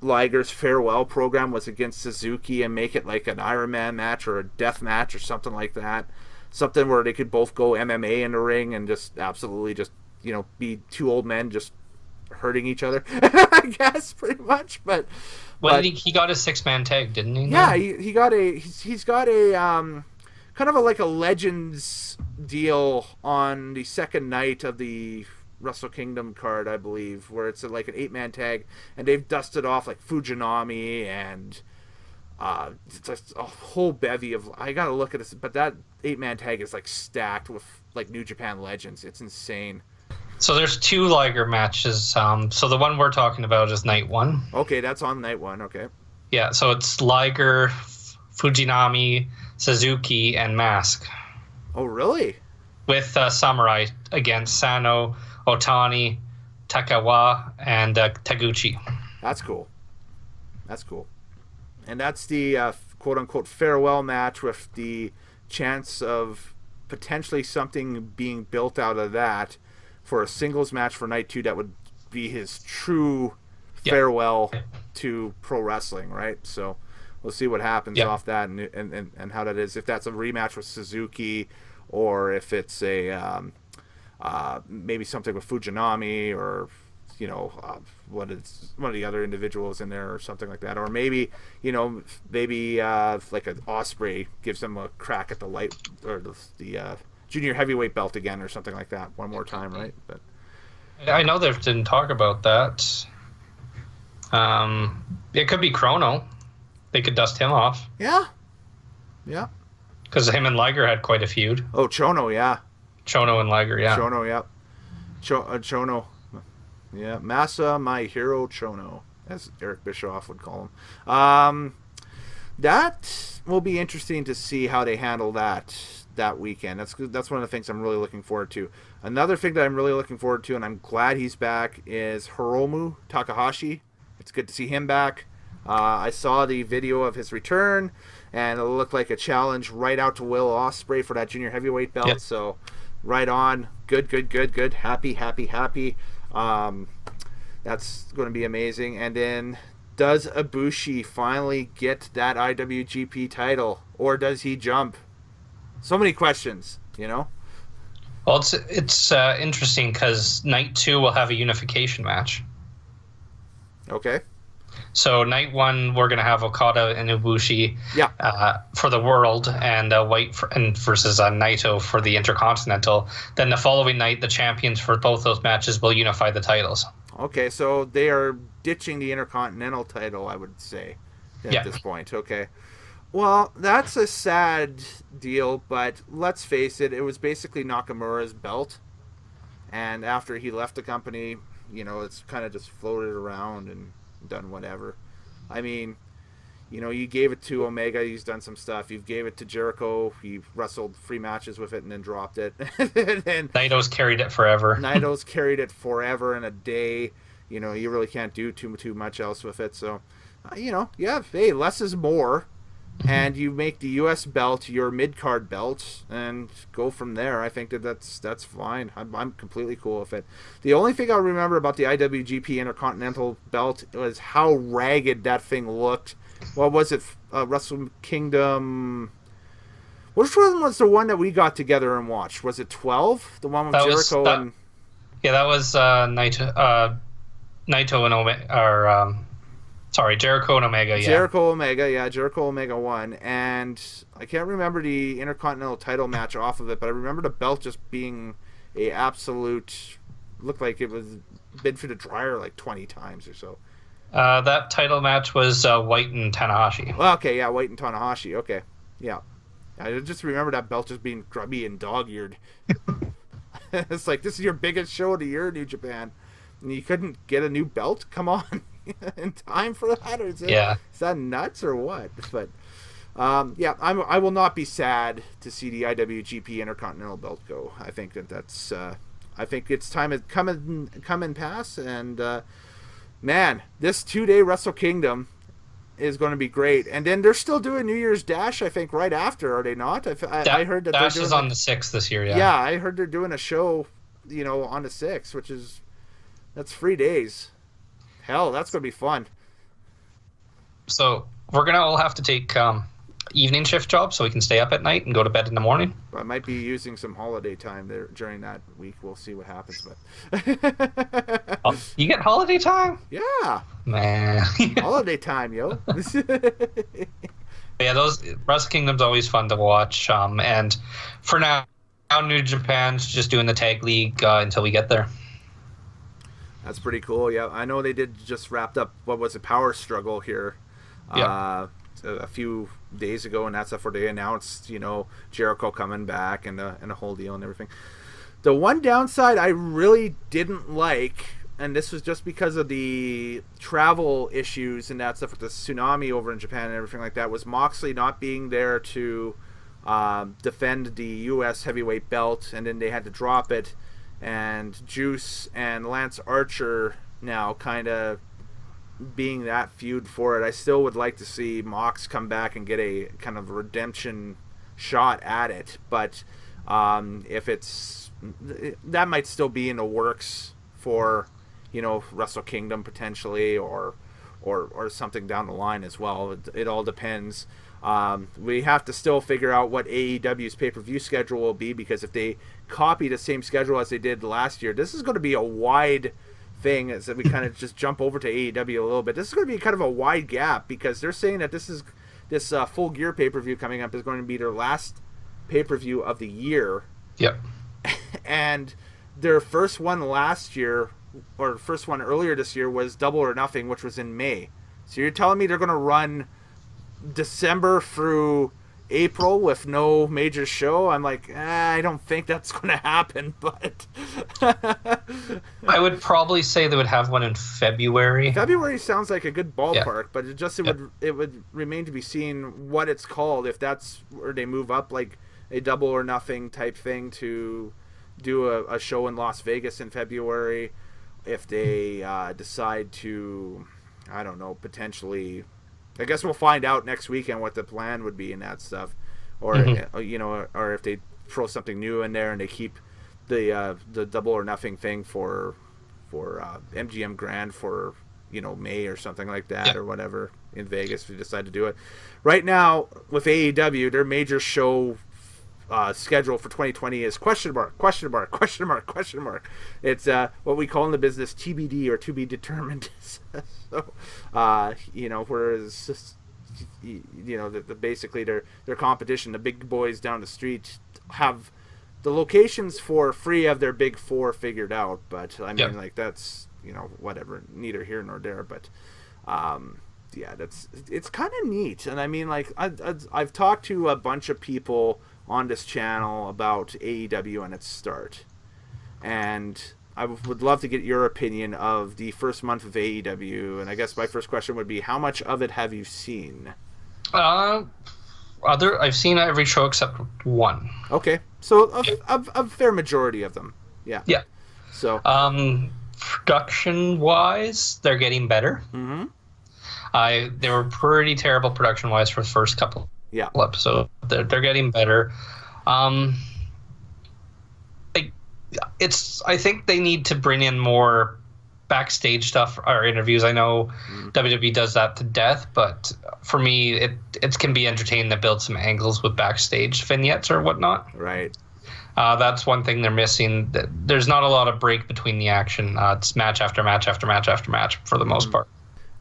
Liger's farewell program was against Suzuki and make it like an Iron Man match or a death match or something like that. Something where they could both go MMA in the ring and just absolutely just, be two old men just hurting each other, I guess, pretty much. But he got a 6-man tag, didn't he? Yeah, he's got a kind of like a Legends deal on the second night of the Wrestle Kingdom card, I believe, where it's like an 8-man tag, and they've dusted off like Fujinami and it's just a whole bevy of. I gotta look at this, but that 8-man tag is like stacked with like New Japan legends. It's insane. So there's 2 Liger matches. So the one we're talking about is night 1. Okay, that's on night 1. Okay. Yeah, so it's Liger, Fujinami, Suzuki, and Mask. Oh, really? With Samurai against Sano, Otani, Takawa, and Taguchi. That's cool. And that's the quote-unquote farewell match with the chance of potentially something being built out of that for a singles match for night 2 that would be his true farewell to pro wrestling, right? So we'll see what happens off that and how that is. If that's a rematch with Suzuki or if it's a maybe something with Fujinami or one of the other individuals in there or something like that, or maybe like an Osprey gives them a crack at the light or the junior heavyweight belt again or something like that one more time, right? But I know they didn't talk about that. It could be Chrono. They could dust him off. Yeah. Because him and Liger had quite a feud. Oh, Chono, yeah. Chono and Liger, yeah. Chono, yeah. Chono. Yeah, Masa, my hero, Chono, as Eric Bischoff would call him. That will be interesting to see how they handle that weekend. That's one of the things I'm really looking forward to. Another thing that I'm really looking forward to, and I'm glad he's back, is Hiromu Takahashi. It's good to see him back. I saw the video of his return, and it looked like a challenge right out to Will Ospreay for that junior heavyweight belt. Yep. So, right on. Good. Happy. That's going to be amazing. And then, does Ibushi finally get that IWGP title, or does he jump? So many questions, Well, it's interesting because night 2 will have a unification match. Okay. So night 1 we're gonna have Okada and Ibushi for the world, and White versus Naito for the Intercontinental. Then the following night, the champions for both those matches will unify the titles. Okay, so they are ditching the Intercontinental title, I would say, at this point. Okay. Well, that's a sad deal, but let's face it, it was basically Nakamura's belt. And after he left the company, it's kind of just floated around and done whatever. I mean, you gave it to Omega, he's done some stuff. You gave it to Jericho, he wrestled 3 matches with it and then dropped it. And Naito's carried it forever. Naito's carried it forever in a day. You really can't do too much else with it. So, hey, less is more. And you make the U.S. belt your mid-card belt and go from there. I think that's fine. I'm completely cool with it. The only thing I remember about the IWGP Intercontinental belt was how ragged that thing looked. What was it? Wrestle Kingdom. Which one was the one that we got together and watched? Was it 12? The one with Jericho and... Yeah, that was Naito and Omega, Jericho and Omega, yeah. Jericho Omega won, and I can't remember the Intercontinental title match off of it, but I remember the belt just being a absolute... Looked like it was been through the dryer like 20 times or so. That title match was White and Tanahashi. Well, okay, yeah, White and Tanahashi, okay. Yeah. I just remember that belt just being grubby and dog-eared. It's like, this is your biggest show of the year, New Japan. And you couldn't get a new belt? Come on. In time for that? Or is that nuts or what? But, yeah, I will not be sad to see the IWGP Intercontinental belt go. I think that's... I think it's time to come and pass. And, man, this 2-day Wrestle Kingdom is going to be great. And then they're still doing New Year's Dash, I think, right after, are they not? I heard that Dash is on the 6th this year, yeah. Yeah, I heard they're doing a show, on the 6th, which is... That's 3 days. Hell, that's going to be fun. So we're going to all have to take evening shift jobs so we can stay up at night and go to bed in the morning. I might be using some holiday time there during that week. We'll see what happens. But you get holiday time? Yeah. Man. Holiday time, yo. Yeah, those Wrestle Kingdom's always fun to watch. And for now, New Japan's just doing the tag league until we get there. That's pretty cool. Yeah, I know they did just wrapped up, what was it, Power Struggle here a few days ago, and that's where they announced, Jericho coming back and a whole deal and everything. The one downside I really didn't like, and this was just because of the travel issues and that stuff with the tsunami over in Japan and everything like that, was Moxley not being there to defend the U.S. heavyweight belt, and then they had to drop it. And Juice and Lance Archer now kind of being that feud for it. I still would like to see Mox come back and get a kind of redemption shot at it. But if it's... That might still be in the works for, Wrestle Kingdom potentially or something down the line as well. It all depends. We have to still figure out what AEW's pay-per-view schedule will be, because if they copy the same schedule as they did last year, this is going to be a wide thing. As we kind of just jump over to AEW a little bit, this is going to be kind of a wide gap, because they're saying that this Full Gear pay-per-view coming up is going to be their last pay-per-view of the year. Yep. And their first one last year, or first one earlier this year, was Double or Nothing, which was in May. So you're telling me they're going to run December through April with no major show? I'm like, I don't think that's going to happen, but... I would probably say they would have one in February. February sounds like a good ballpark, but it would remain to be seen what it's called, if that's where they move up, like a Double or Nothing type thing to do a show in Las Vegas in February, if they decide to, I don't know, potentially... I guess we'll find out next weekend what the plan would be in that stuff, or or if they throw something new in there and they keep the Double or Nothing thing for MGM Grand for May or something like that, or whatever in Vegas if we decide to do it. Right now with AEW, their major show schedule for 2020 is question mark. It's what we call in the business TBD, or to be determined. So, whereas basically their competition, the big boys down the street, have the locations for 3 of their big 4 figured out. But I mean, like, that's whatever, neither here nor there. But it's kind of neat. And I mean, like, I've talked to a bunch of people on this channel about AEW and its start, and I would love to get your opinion of the first month of AEW. And I guess my first question would be, how much of it have you seen? I've seen every show except one. Okay, so a fair majority of them. Yeah. So production wise, they're getting better. They were pretty terrible production wise for the first couple episodes. They're getting better. I think they need to bring in more backstage stuff or interviews. I know WWE does that to death, but for me, it can be entertaining to build some angles with backstage vignettes or whatnot. Right. That's one thing they're missing. There's not a lot of break between the action. It's match after match after match after match for the most part.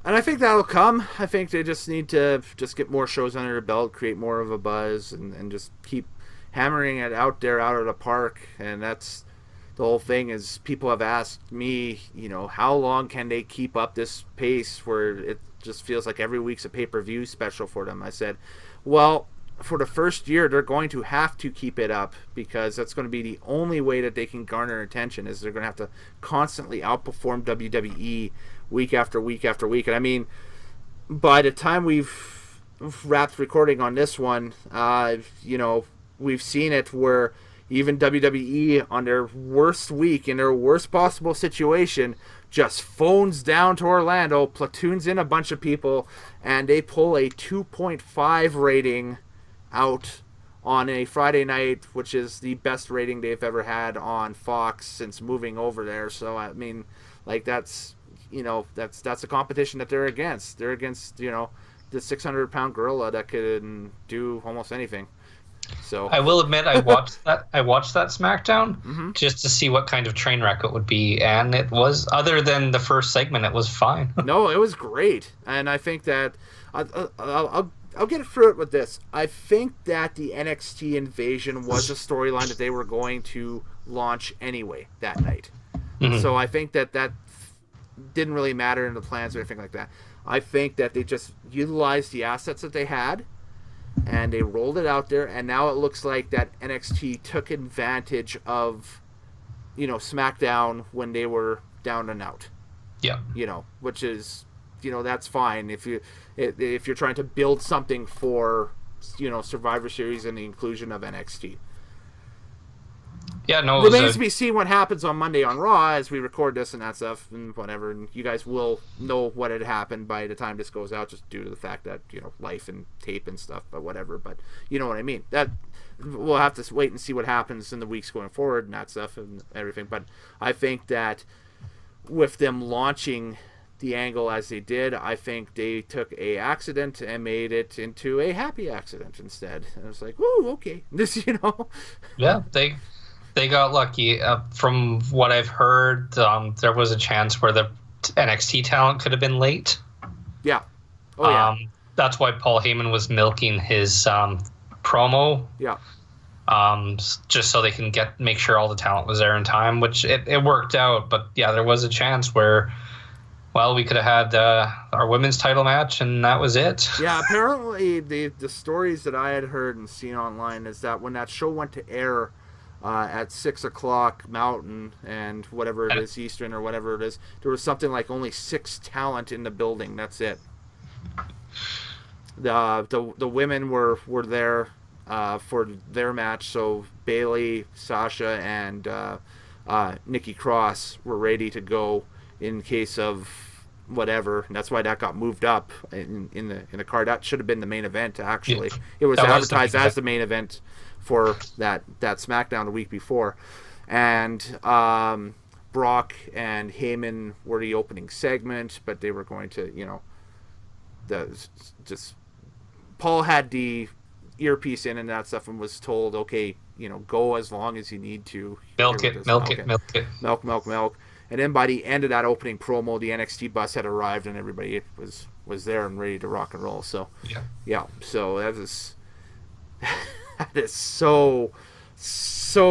And I think that'll come. I think they just need to just get more shows under their belt, create more of a buzz, and just keep hammering it out there, out of the park. And that's the whole thing. Is people have asked me, how long can they keep up this pace where it just feels like every week's a pay-per-view special for them? I said, well, for the first year, they're going to have to keep it up, because that's going to be the only way that they can garner attention, is they're going to have to constantly outperform WWE week after week after week. And I mean, by the time we've wrapped recording on this one, we've seen it where even WWE on their worst week, in their worst possible situation, just phones down to Orlando, platoons in a bunch of people, and they pull a 2.5 rating out on a Friday night, which is the best rating they've ever had on Fox since moving over there. So I mean, like, that's a competition that they're against. They're against the 600-pound gorilla that can do almost anything. So I will admit, I watched that SmackDown just to see what kind of train wreck it would be, and it was, other than the first segment, it was fine. No, it was great, and I think that I'll get through it with this. I think that the NXT invasion was a storyline that they were going to launch anyway that night. So I think that didn't really matter in the plans or anything like that. I think that they just utilized the assets that they had, and they rolled it out there, and now it looks like that NXT took advantage of, SmackDown when they were down and out. Yeah. Which is, that's fine if you're trying to build something for, Survivor Series and the inclusion of NXT. Yeah, no. Remains to be seen what happens on Monday on Raw as we record this and that stuff and whatever. And you guys will know what had happened by the time this goes out, just due to the fact that life and tape and stuff. But whatever. But you know what I mean. That we'll have to wait and see what happens in the weeks going forward and that stuff and everything. But I think that with them launching the angle as they did, I think they took a accident and made it into a happy accident instead. And I was like, woo, okay, this, Yeah, they got lucky. From what I've heard, there was a chance where the NXT talent could have been late. Yeah. Oh, yeah. That's why Paul Heyman was milking his promo. Yeah. Just so they can make sure all the talent was there in time, which it worked out. But yeah, there was a chance where, well, we could have had our women's title match, and that was it. Yeah, apparently the stories that I had heard and seen online is that when that show went to air at 6 o'clock Mountain and whatever it is, Eastern or whatever it is, there was something like only 6 talent in the building. That's it. The women were there for their match, so Bayley, Sasha, and Nikki Cross were ready to go in case of whatever, and that's why that got moved up in the card. That should have been the main event, actually. Yeah, it was advertised as the main event for that SmackDown the week before. And Brock and Heyman were the opening segment, but they were going to, Paul had the earpiece in and that stuff and was told, okay, go as long as you need to. Milk it. Milk. And then by the end of that opening promo, the NXT bus had arrived and everybody was there and ready to rock and roll. So yeah. So that is so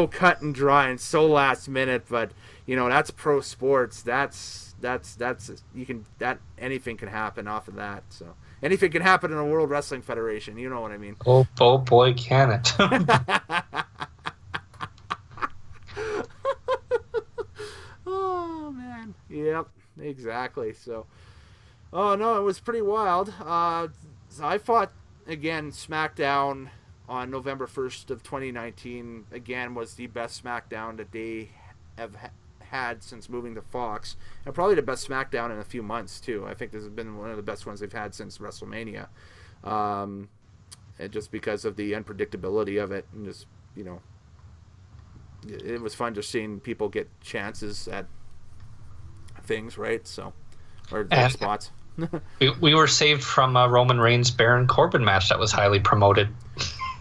cut and dry and so last minute. But that's pro sports. That's anything can happen off of that. So anything can happen in the World Wrestling Federation. You know what I mean? Oh boy, can it! Oh man, yep, exactly. So, oh no, it was pretty wild. I fought again. SmackDown on November 1st of 2019 again was the best SmackDown that they have had since moving to Fox, and probably the best SmackDown in a few months too. I think this has been one of the best ones they've had since WrestleMania, and just because of the unpredictability of it, and just it was fun just seeing people get chances at things, right? So, or And spots. we were saved from a Roman Reigns Baron Corbin match that was highly promoted.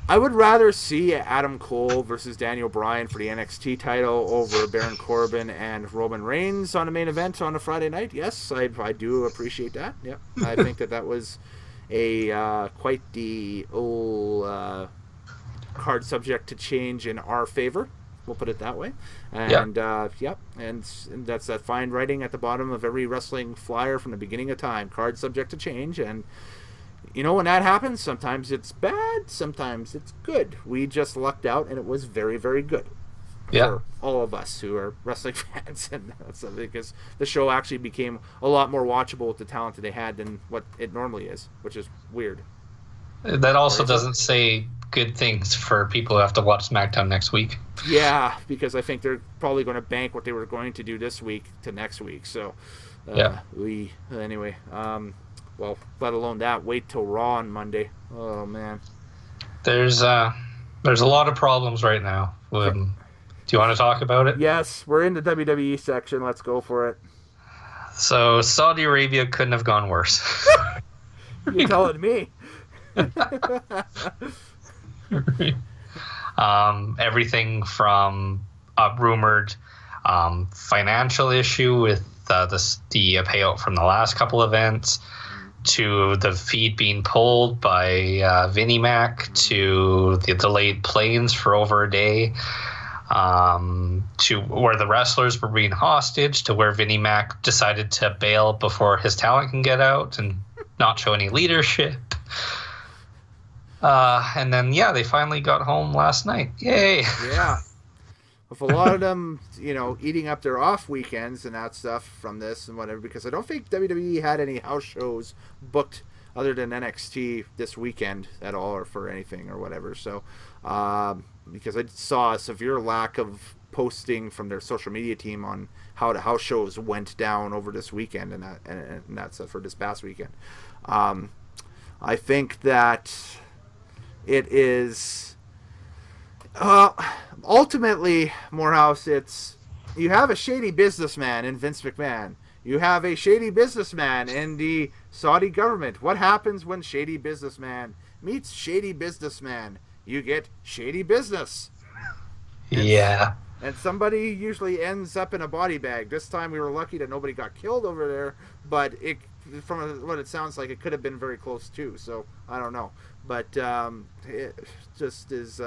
I would rather see Adam Cole versus Daniel Bryan for the NXT title over Baron Corbin and Roman Reigns on a main event on a Friday night. Yes, I do appreciate that. Yeah, I think that was a quite the old card subject to change in our favor. We'll put it that way. And and that's that fine writing at the bottom of every wrestling flyer from the beginning of time. Card subject to change. And you know, when that happens, sometimes it's bad, sometimes it's good. We just lucked out, and it was very, very good for all of us who are wrestling fans. And that's because the show actually became a lot more watchable with the talent that they had than what it normally is, which is weird. That also doesn't say good things for people who have to watch SmackDown next week. Yeah, because I think they're probably going to bank what they were going to do this week to next week. So, anyway, well, let alone that, wait till Raw on Monday. Oh, man. There's a lot of problems right now. Do you want to talk about it? Yes, we're in the WWE section. Let's go for it. So, Saudi Arabia couldn't have gone worse. You're telling me. Everything from a rumored financial issue with the payout from the last couple events, to the feed being pulled by Vinnie Mac, to the delayed planes for over a day, to where the wrestlers were being hostage, to where Vinnie Mac decided to bail before his talent can get out and not show any leadership. And then, they finally got home last night. Yay! Yeah. With a lot of them, eating up their off weekends and that stuff from this and whatever, because I don't think WWE had any house shows booked other than NXT this weekend at all, or for anything or whatever. So, because I saw a severe lack of posting from their social media team on how the house shows went down over this weekend and that stuff for this past weekend. I think that it is ultimately, Moorhouse, it's you have a shady businessman in Vince McMahon. You have a shady businessman in the Saudi government. What happens when shady businessman meets shady businessman? You get shady business. And somebody usually ends up in a body bag. This time we were lucky that nobody got killed over there, but from what it sounds like, it could have been very close too. So I don't know, but it just is.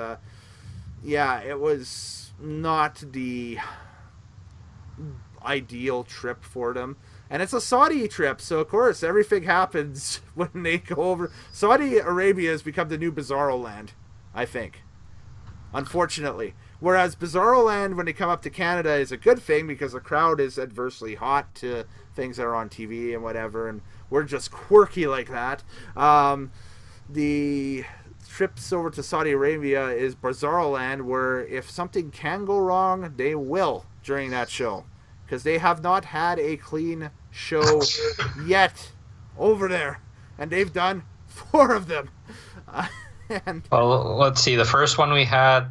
It was not the ideal trip for them, and it's a Saudi trip, so of course everything happens when they go over. Saudi Arabia has become the new Bizarro Land, I think, unfortunately. Whereas Bizarro Land, when they come up to Canada, is a good thing because the crowd is adversely hot to things that are on TV and whatever, and we're just quirky like that. The trips over to Saudi Arabia is Bizarro Land, where if something can go wrong, they will during that show, because they have not had a clean show yet over there, and they've done 4 of them. Well, let's see. The first one we had,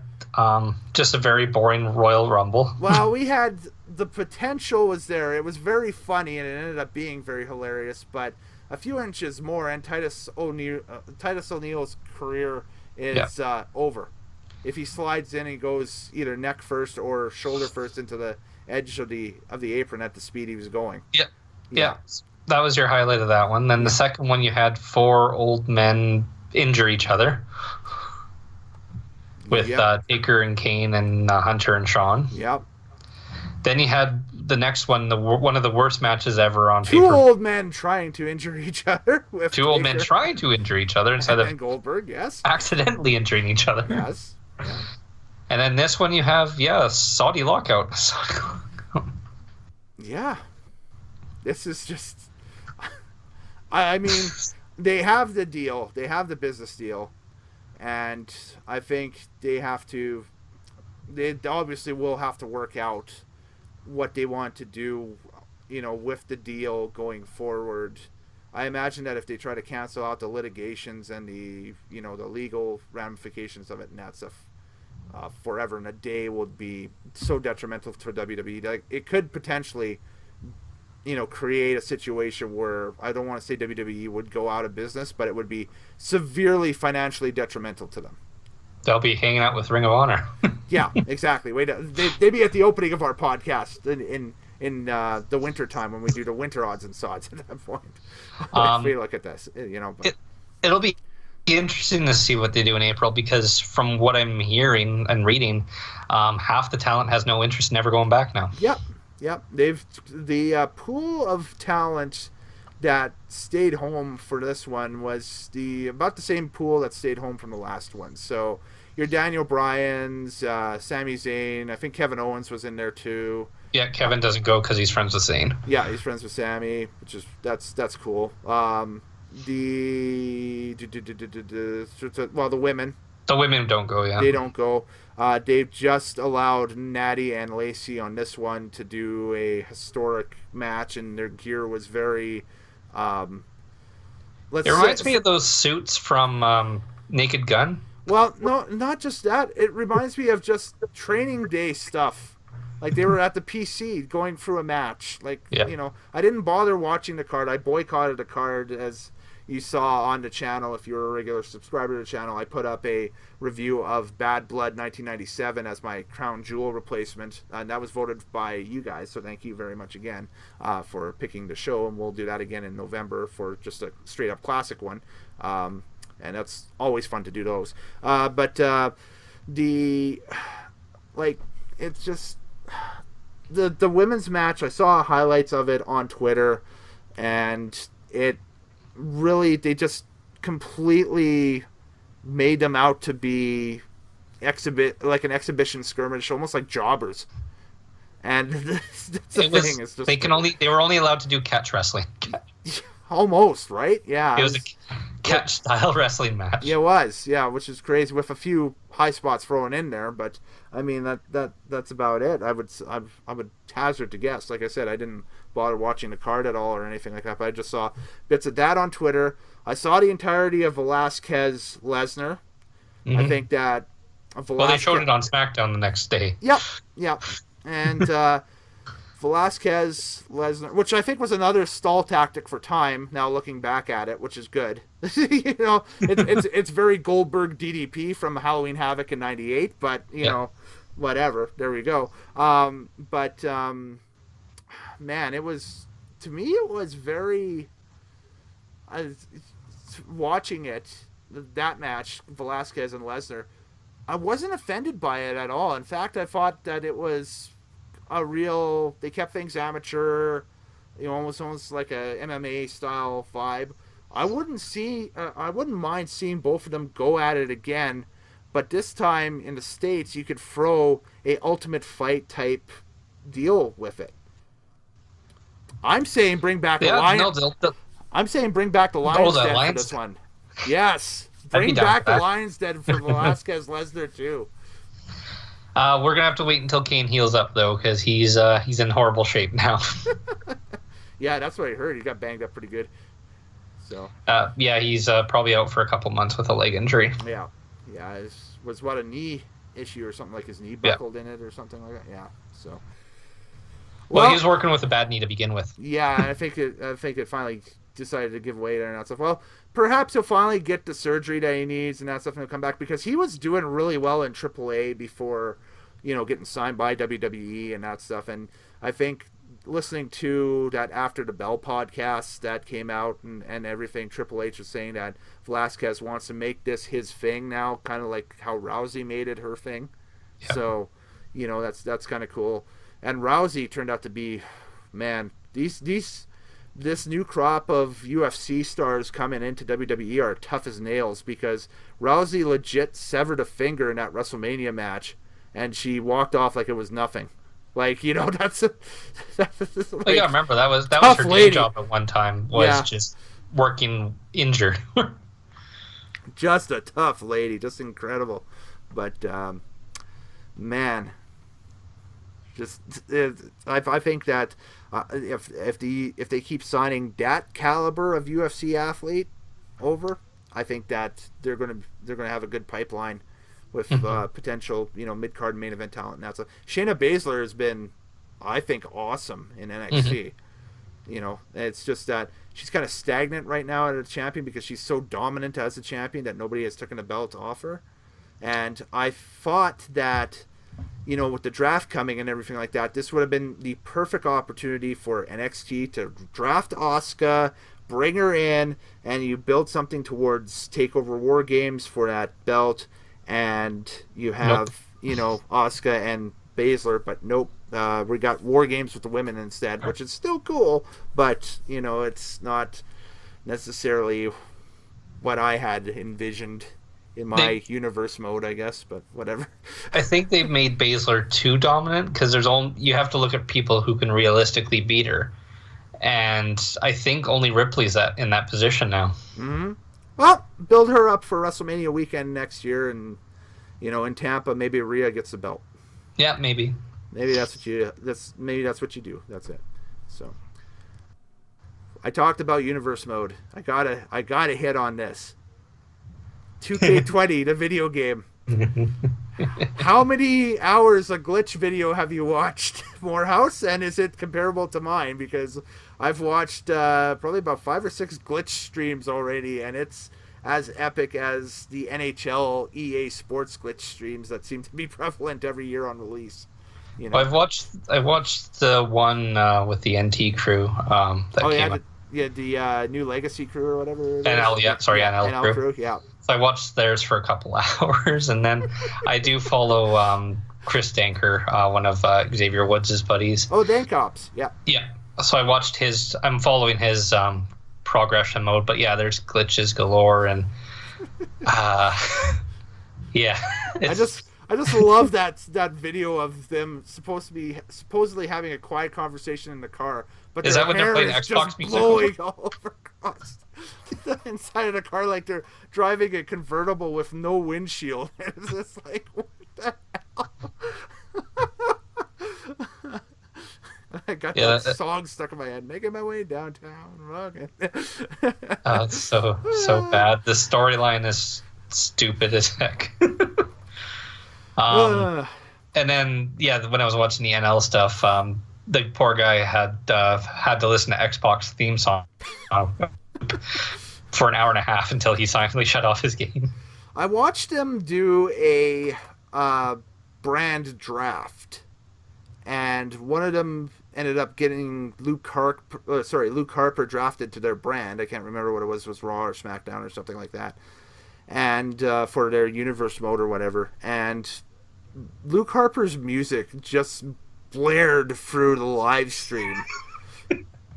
just a very boring Royal Rumble. Well, we had the potential was there. It was very funny, and it ended up being very hilarious. But a few inches more, and Titus O'Neil's career is over. If he slides in, he goes either neck first or shoulder first into the edge of the apron at the speed he was going. Yeah. That was your highlight of that one. Then the second one, you had 4 old men injure each other with Taker and Kane and Hunter and Sean. Yep. Then you had the next one, one of the worst matches ever on paper. 2 old men trying to injure each other. With 2 old men trying to injure each other instead of Goldberg, accidentally injuring each other. Yes. Yeah. And then this one you have, Saudi lockout. Yeah. This is just... I mean, they have the deal. They have the business deal. And I think they obviously will have to work out what they want to do, with the deal going forward. I imagine that if they try to cancel out the litigations and the legal ramifications of it and that stuff, forever and a day would be so detrimental to WWE. Like, it could potentially create a situation where I don't want to say WWE would go out of business, but it would be severely financially detrimental to them. They'll be hanging out with Ring of Honor. Yeah, exactly. They'd be at the opening of our podcast in the winter time when we do the winter odds and sods at that point. If we look at this, But. It'll be interesting to see what they do in April, because from what I'm hearing and reading, half the talent has no interest in ever going back now. Yep. The pool of talent that stayed home for this one was about the same pool that stayed home from the last one. So your Daniel Bryans, Sami Zayn, I think Kevin Owens was in there too. Yeah, Kevin doesn't go because he's friends with Zayn. Yeah, he's friends with Sami, which is that's cool. The women. The women don't go, yeah. They don't go. They've just allowed Natty and Lacey on this one to do a historic match, and their gear was very. It reminds me of those suits from Naked Gun. Well, no, not just that. It reminds me of just training day stuff. Like they were at the PC going through a match. I didn't bother watching the card. I boycotted the card, as you saw on the channel. If you're a regular subscriber to the channel, I put up a review of Bad Blood 1997 as my crown jewel replacement, and that was voted by you guys. So thank you very much again for picking the show, and we'll do that again in November for just a straight up classic one. And that's always fun to do those. It's just the women's match. I saw highlights of it on Twitter, and it really, they just completely made them out to be like an exhibition skirmish, almost like jobbers. And they were only allowed to do catch wrestling. Almost, right? Yeah. It was a catch style wrestling match. Yeah, it was. Yeah, which is crazy, with a few high spots thrown in there, but I mean that's about it. I would hazard to guess. Like I said, I didn't bother watching the card at all or anything like that, but I just saw bits of that on Twitter. I saw the entirety of Velasquez Lesnar. Mm-hmm. I think that they showed it on SmackDown the next day. Yep. And Velasquez Lesnar, which I think was another stall tactic for time. Now looking back at it, which is good. It's very Goldberg DDP from Halloween Havoc in '98, but whatever. There we go. Man, it was, to me, it was very. Watching it, that match, Velasquez and Lesnar, I wasn't offended by it at all. In fact, I thought that it was they kept things amateur, almost like a MMA style vibe. I wouldn't mind seeing both of them go at it again, but this time in the States, you could throw a Ultimate Fight type deal with it. I'm saying bring back the Lions. I'm saying bring back the Lions Den for this one. Yes, bring back the Lions Den for Velasquez Lesnar too. We're gonna have to wait until Kane heals up though, because he's in horrible shape now. Yeah, that's what I heard. He got banged up pretty good. So. He's probably out for a couple months with a leg injury. Yeah. It was a knee issue or something, like his knee buckled in it or something like that. Yeah. So. Well, he was working with a bad knee to begin with. Yeah, and I think it finally decided to give way there and that stuff. Well, perhaps he'll finally get the surgery that he needs and that stuff and he'll come back, because he was doing really well in AAA before, getting signed by WWE and that stuff. And I think listening to that After the Bell podcast that came out and everything, Triple H was saying that Velasquez wants to make this his thing now, kind of like how Rousey made it her thing. Yeah. So, that's kind of cool. And Rousey turned out to be, man, this new crop of UFC stars coming into WWE are tough as nails, because Rousey legit severed a finger in that WrestleMania match, and she walked off like it was nothing. Like, that's like, I gotta remember that was her day job at one time, just working injured. Just a tough lady, just incredible. But man, I think that if they keep signing that caliber of UFC athlete over, I think that they're gonna have a good pipeline with potential mid card main event talent. Now, so Shayna Baszler has been, I think, awesome in NXT. It's just that she's kind of stagnant right now as a champion because she's so dominant as a champion that nobody has taken a belt off her. And I thought that, with the draft coming and everything like that, this would have been the perfect opportunity for NXT to draft Asuka, bring her in, and you build something towards TakeOver War Games for that belt, and you have, Asuka and Baszler, but nope. We got War Games with the women instead, which is still cool, but, it's not necessarily what I had envisioned in my universe mode, I guess, but whatever. I think they've made Baszler too dominant because you have to look at people who can realistically beat her. And I think only Ripley's in that position now. Mm-hmm. Well, build her up for WrestleMania weekend next year, and, in Tampa, maybe Rhea gets the belt. Yeah, maybe. Maybe that's what you do. That's it. So I talked about universe mode. I gotta hit on this. 2K20, the video game. How many hours of glitch video have you watched, Moorhouse? And is it comparable to mine? Because I've watched probably about 5 or 6 glitch streams already, and it's as epic as the NHL EA Sports glitch streams that seem to be prevalent every year on release. I've watched the one with the NT crew that came out. The New Legacy crew or whatever. NL crew. Yeah. So I watched theirs for a couple hours, and then I do follow Chris Danker, one of Xavier Woods' buddies. Oh, Dankops. Yeah. Yeah. So I watched his. I'm following his progression mode, but yeah, there's glitches galore, and yeah. I just love that video of them supposedly having a quiet conversation in the car, but is their that when hair they're playing is Xbox just music? Blowing all over across the inside of the car like they're driving a convertible with no windshield. It's just like, what the hell? I got that song stuck in my head. Making my way downtown. Okay. It's so bad. The storyline is stupid as heck. And then, when I was watching the NL stuff, the poor guy had to listen to Xbox theme song for an hour and a half until he finally shut off his game. I watched him do a brand draft, and one of them ended up getting Luke Harper drafted to their brand. I can't remember what it was Raw or SmackDown or something like that, and for their universe mode or whatever. And Luke Harper's music just blared through the live stream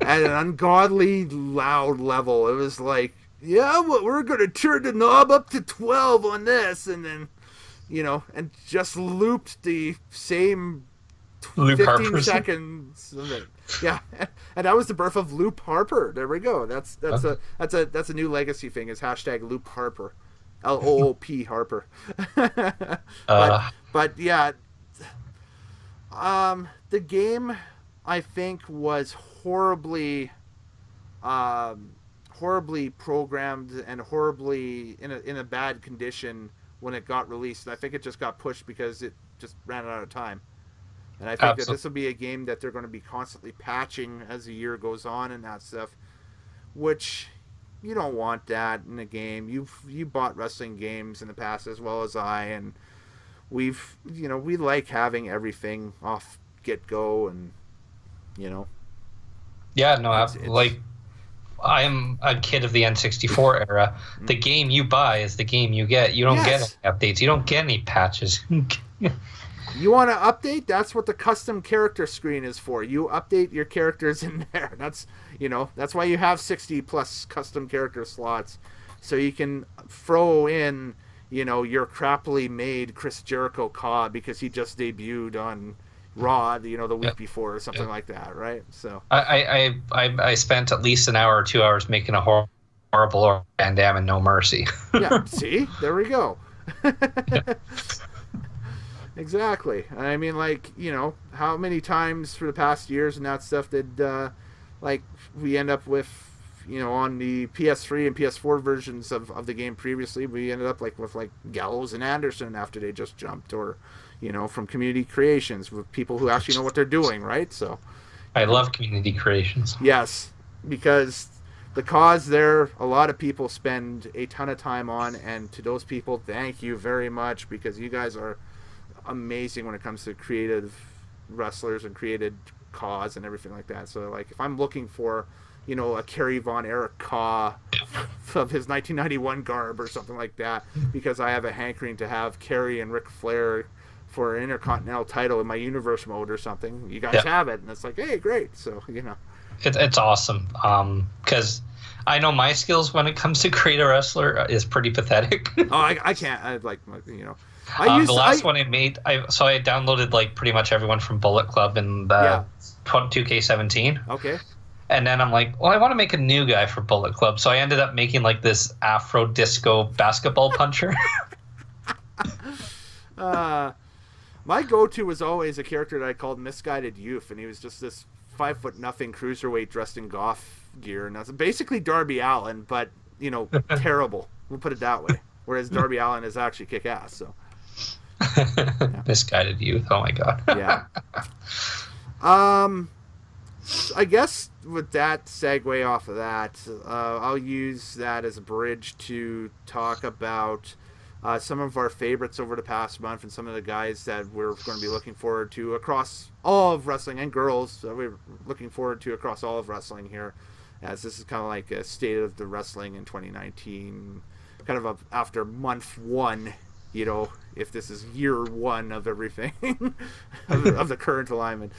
at an ungodly loud level. It was like, we're going to turn the knob up to 12 on this, and then, and just looped the same 15 seconds of it. Yeah, and that was the birth of Loop Harper. There we go. That's a new legacy thing. Is hashtag Loop Harper, LOOP Harper. But yeah, the game I think was horribly programmed and horribly in a bad condition when it got released. And I think it just got pushed because it just ran out of time. And I think that this will be a game that they're going to be constantly patching as the year goes on and that stuff, which you don't want that in a game. You bought wrestling games in the past as well as I, and we like having everything off get-go, and I'm a kid of the N64 era. The game you buy is the game you get. You don't get any updates. You don't get any patches. You want to update? That's what the custom character screen is for. You update your characters in there. That's why you have 60 plus custom character slots, so you can throw in your crappily made Chris Jericho COD because he just debuted on Raw, the week before or something like that, right? So I spent at least an hour or 2 hours making a horrible Van Damme and No Mercy. Yeah, see, there we go. Exactly. I mean, how many times for the past years and that stuff did we end up with, on the PS3 and PS4 versions of the game previously, we ended up with Gallows and Anderson after they just jumped, or from Community Creations with people who actually know what they're doing, right? So, I love community creations. Yes, because the cause there, a lot of people spend a ton of time on, and to those people, thank you very much, because you guys are amazing when it comes to creative wrestlers and created cause and everything like that. So, like, if I'm looking for, a Kerry Von Erich Kaw of his 1991 garb or something like that, because I have a hankering to have Kerry and Ric Flair for an Intercontinental title in my Universe mode or something, you guys have it, and it's like, hey, great. So, It's awesome, because I know my skills when it comes to create a wrestler is pretty pathetic. I can't. I like, the last one I made, I downloaded like pretty much everyone from Bullet Club and 2K17. Okay. And then I'm like, well, I want to make a new guy for Bullet Club, so I ended up making like this Afro disco basketball puncher. My go-to was always a character that I called Misguided Youth, and he was just this 5'0" cruiserweight dressed in goth gear, and that's basically Darby Allin, but terrible. We'll put it that way. Whereas Darby Allin is actually kick-ass. So, Misguided Youth. Oh my god. Yeah. I guess with that segue off of that, I'll use that as a bridge to talk about some of our favorites over the past month and some of the guys that we're going to be looking forward to across all of wrestling, and girls we're looking forward to across all of wrestling here, as this is kind of like a state of the wrestling in 2019, kind of after month one, if this is year one of everything of the current alignment.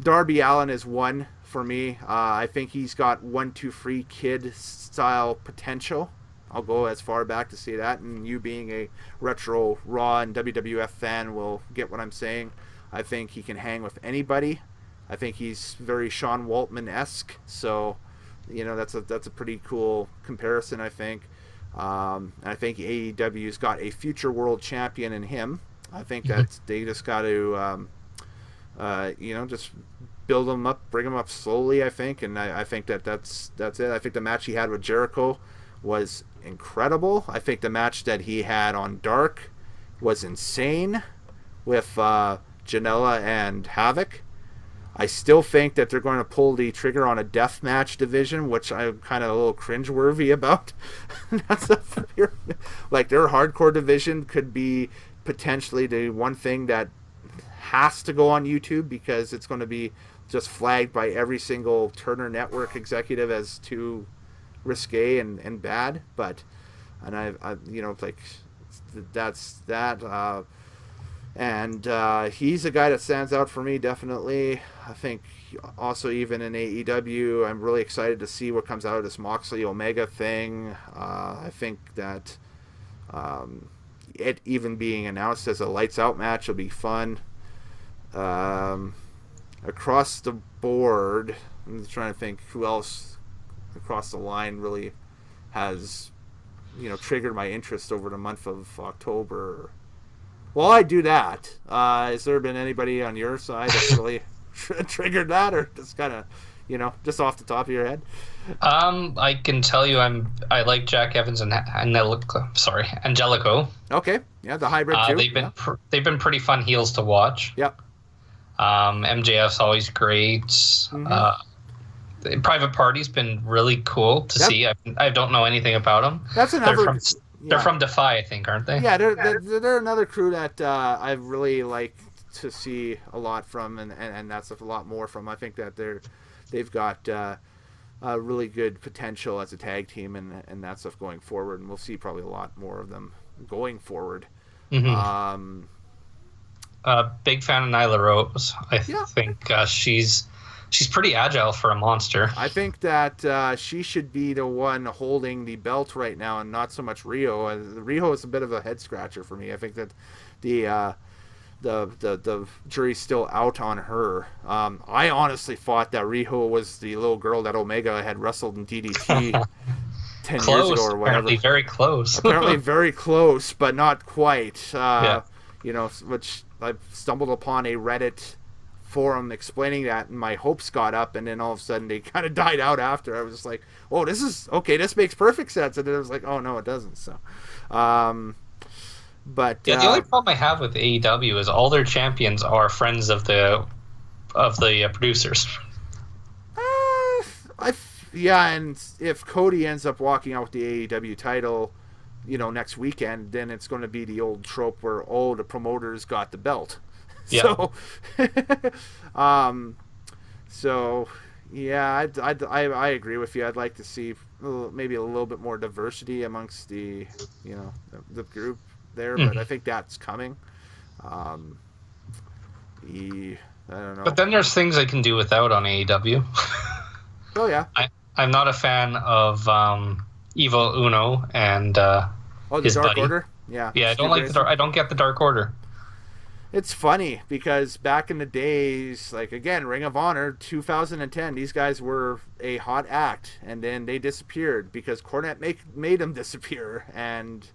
Darby Allin is one for me. I think he's got 1-2-3 kid style potential. I'll go as far back to say that, and you being a retro Raw and WWF fan will get what I'm saying. I think he can hang with anybody. I think he's very Sean Waltman-esque, so that's a pretty cool comparison, I think. I think AEW's got a future world champion in him. I think that they just got to just build him up, bring him up slowly, I think, and I think that's it. I think the match he had with Jericho was incredible. I think the match that he had on Dark was insane with Janela and Havoc. I still think that they're going to pull the trigger on a deathmatch division, which I'm kind of a little cringeworthy about. Like, their hardcore division could be potentially the one thing that has to go on YouTube, because it's going to be just flagged by every single Turner Network executive as too risque and bad. But, and I that's that. And he's a guy that stands out for me, definitely. I think also even in AEW, I'm really excited to see what comes out of this Moxley Omega thing. I think that it even being announced as a lights out match will be fun. Across the board, I'm just trying to think who else across the line really has triggered my interest over the month of October. While I do that, has there been anybody on your side that's really triggered that, or just kind of, just off the top of your head? I can tell you, I like Jack Evans and Angelico. Okay, yeah, the hybrid too. They've been pretty fun heels to watch. Yep. MJF's always great. Private Party's been really cool to see. I don't know anything about them. That's another. They're from Defy, I think, aren't they? Yeah, they're another crew that I really like to see a lot from, and that's a lot more from. I think that they've got really good potential as a tag team and that stuff going forward, and we'll see probably a lot more of them going forward. Mm-hmm. Big fan of Nyla Rose. I think she's pretty agile for a monster. I think that she should be the one holding the belt right now, and not so much Rio. Rio is a bit of a head scratcher for me. I think that the jury's still out on her. I honestly thought that Rio was the little girl that Omega had wrestled in DDT 10 years ago or whatever. Apparently very close. Apparently very close, but not quite. Which I stumbled upon a Reddit forum explaining that, and my hopes got up, and then all of a sudden they kind of died out after. I was just like, oh, this is okay, this makes perfect sense, and then I was like, oh no, it doesn't. So but the only problem I have with AEW is all their champions are friends of the the producers. And if Cody ends up walking out with the AEW title, next weekend, then it's going to be the old trope where the promoters got the belt. Yeah. So yeah, I agree with you. I'd like to see maybe a little bit more diversity amongst the the group there, but I think that's coming. I don't know. But then there's things I can do without on AEW. Oh yeah. I'm not a fan of Evil Uno and the his Dark buddy. Order. Yeah. Yeah, I don't get the Dark Order. It's funny because back in the days, like again, Ring of Honor 2010, these guys were a hot act, and then they disappeared because Cornette made them disappear, and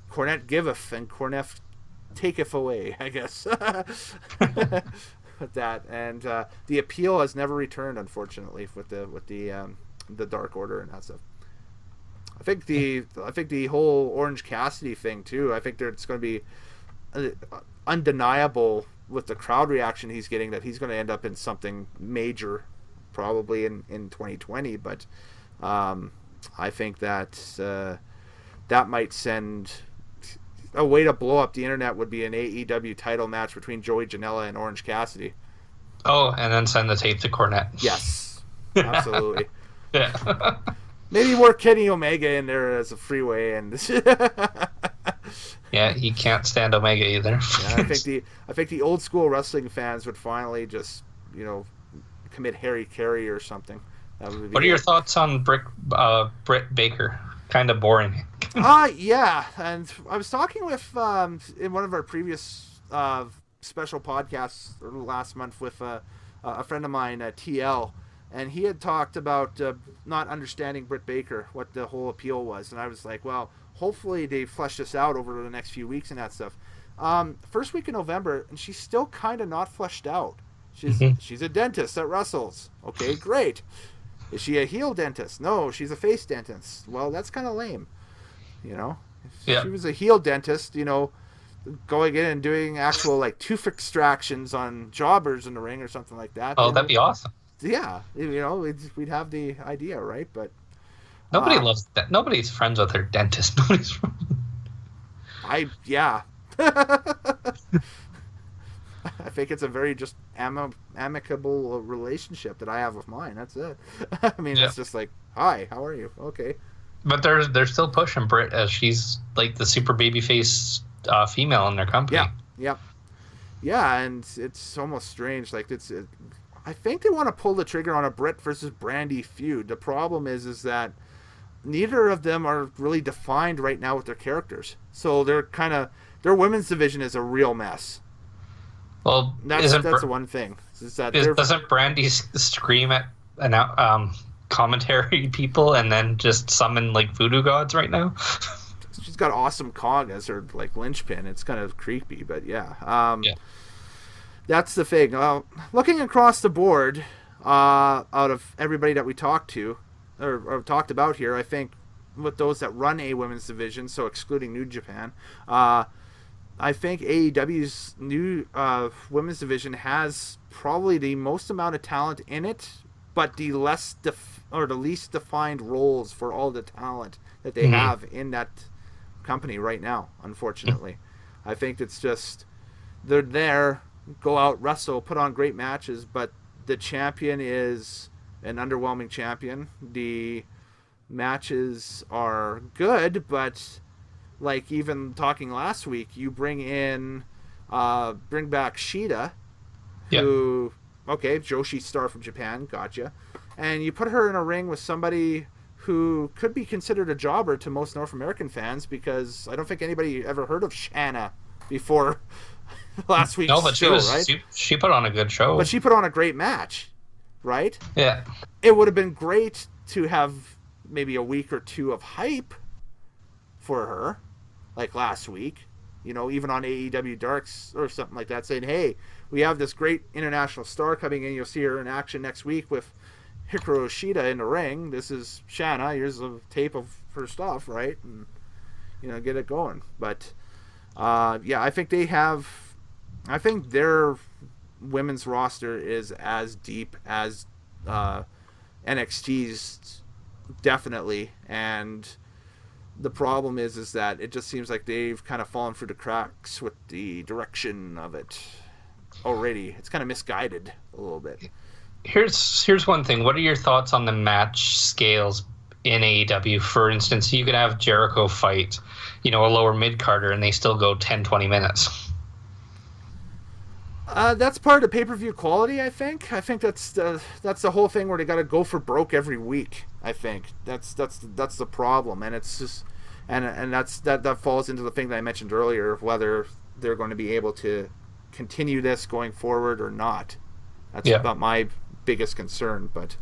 Cornette giveth and Cornette taketh away, I guess. With that, and the appeal has never returned, unfortunately, with the Dark Order and that stuff. I think the whole Orange Cassidy thing too. I think it's going to be undeniable with the crowd reaction he's getting that he's going to end up in something major, probably in 2020. But I think that that might send a way to blow up the internet would be an AEW title match between Joey Janela and Orange Cassidy. Oh, and then send the tape to Cornette. Yes, absolutely. Yeah. Maybe work Kenny Omega in there as a freeway and. Yeah, he can't stand Omega either. Yeah, I think the old school wrestling fans would finally just commit Harry Carey or something. What are your thoughts on Britt Baker? Kind of boring. Yeah, and I was talking with in one of our previous special podcasts last month with a friend of mine, TL, and he had talked about not understanding Britt Baker, what the whole appeal was, and I was like, well, hopefully they flesh this out over the next few weeks and that stuff. First week in November, and she's still kind of not fleshed out. She's a dentist that wrestles. Okay, great. Is she a heel dentist? No, she's a face dentist. Well, that's kind of lame. If she was a heel dentist, going in and doing actual like tooth extractions on jobbers in the ring or something like that. Oh, that'd be awesome. Yeah, we'd have the idea, right? But nobody loves that. Nobody's friends with their dentist. Nobody's. Yeah. I think it's a very just amicable relationship that I have with mine. That's it. I mean, It's just like, hi, how are you? Okay. But they're still pushing Britt as she's like the super babyface female in their company. Yeah, and it's almost strange. Like I think they want to pull the trigger on a Britt versus Brandy feud. The problem is that neither of them are really defined right now with their characters. So their women's division is a real mess. Well, that's the one thing. Doesn't Brandy scream at commentary people and then just summon like voodoo gods right now? She's got Awesome Kong as her like linchpin. It's kind of creepy, but yeah. That's the thing. Looking across the board, out of everybody that we talked to or talked about here, I think with those that run a women's division, so excluding New Japan, I think AEW's new women's division has probably the most amount of talent in it, but the least defined roles for all the talent that they have in that company right now, unfortunately. I think it's just they're there, go out, wrestle, put on great matches, but the champion is an underwhelming champion. The matches are good, but like even talking last week, you bring back Shida, who, okay, Joshi star from Japan, gotcha, and you put her in a ring with somebody who could be considered a jobber to most North American fans because I don't think anybody ever heard of Shanna before last week's show, right? She put on a good show. But she put on a great match, right? Yeah. It would have been great to have maybe a week or two of hype for her, like last week, even on AEW Darks or something like that, saying, hey, we have this great international star coming in. You'll see her in action next week with Hikaru Shida in the ring. This is Shanna. Here's a tape of her stuff, right? And, get it going. But, I think they're women's roster is as deep as NXT's, definitely. And the problem is that it just seems like they've kind of fallen through the cracks with the direction of it already. It's kind of misguided a little bit. Here's one thing. What are your thoughts on the match scales in AEW? For instance, you could have Jericho fight, a lower mid-carder, and they still go 10, 20 minutes. That's part of the pay-per-view quality, I think. I think that's the whole thing where they got to go for broke every week. I think that's the problem, and it's just and that falls into the thing that I mentioned earlier of whether they're going to be able to continue this going forward or not. That's about my biggest concern. But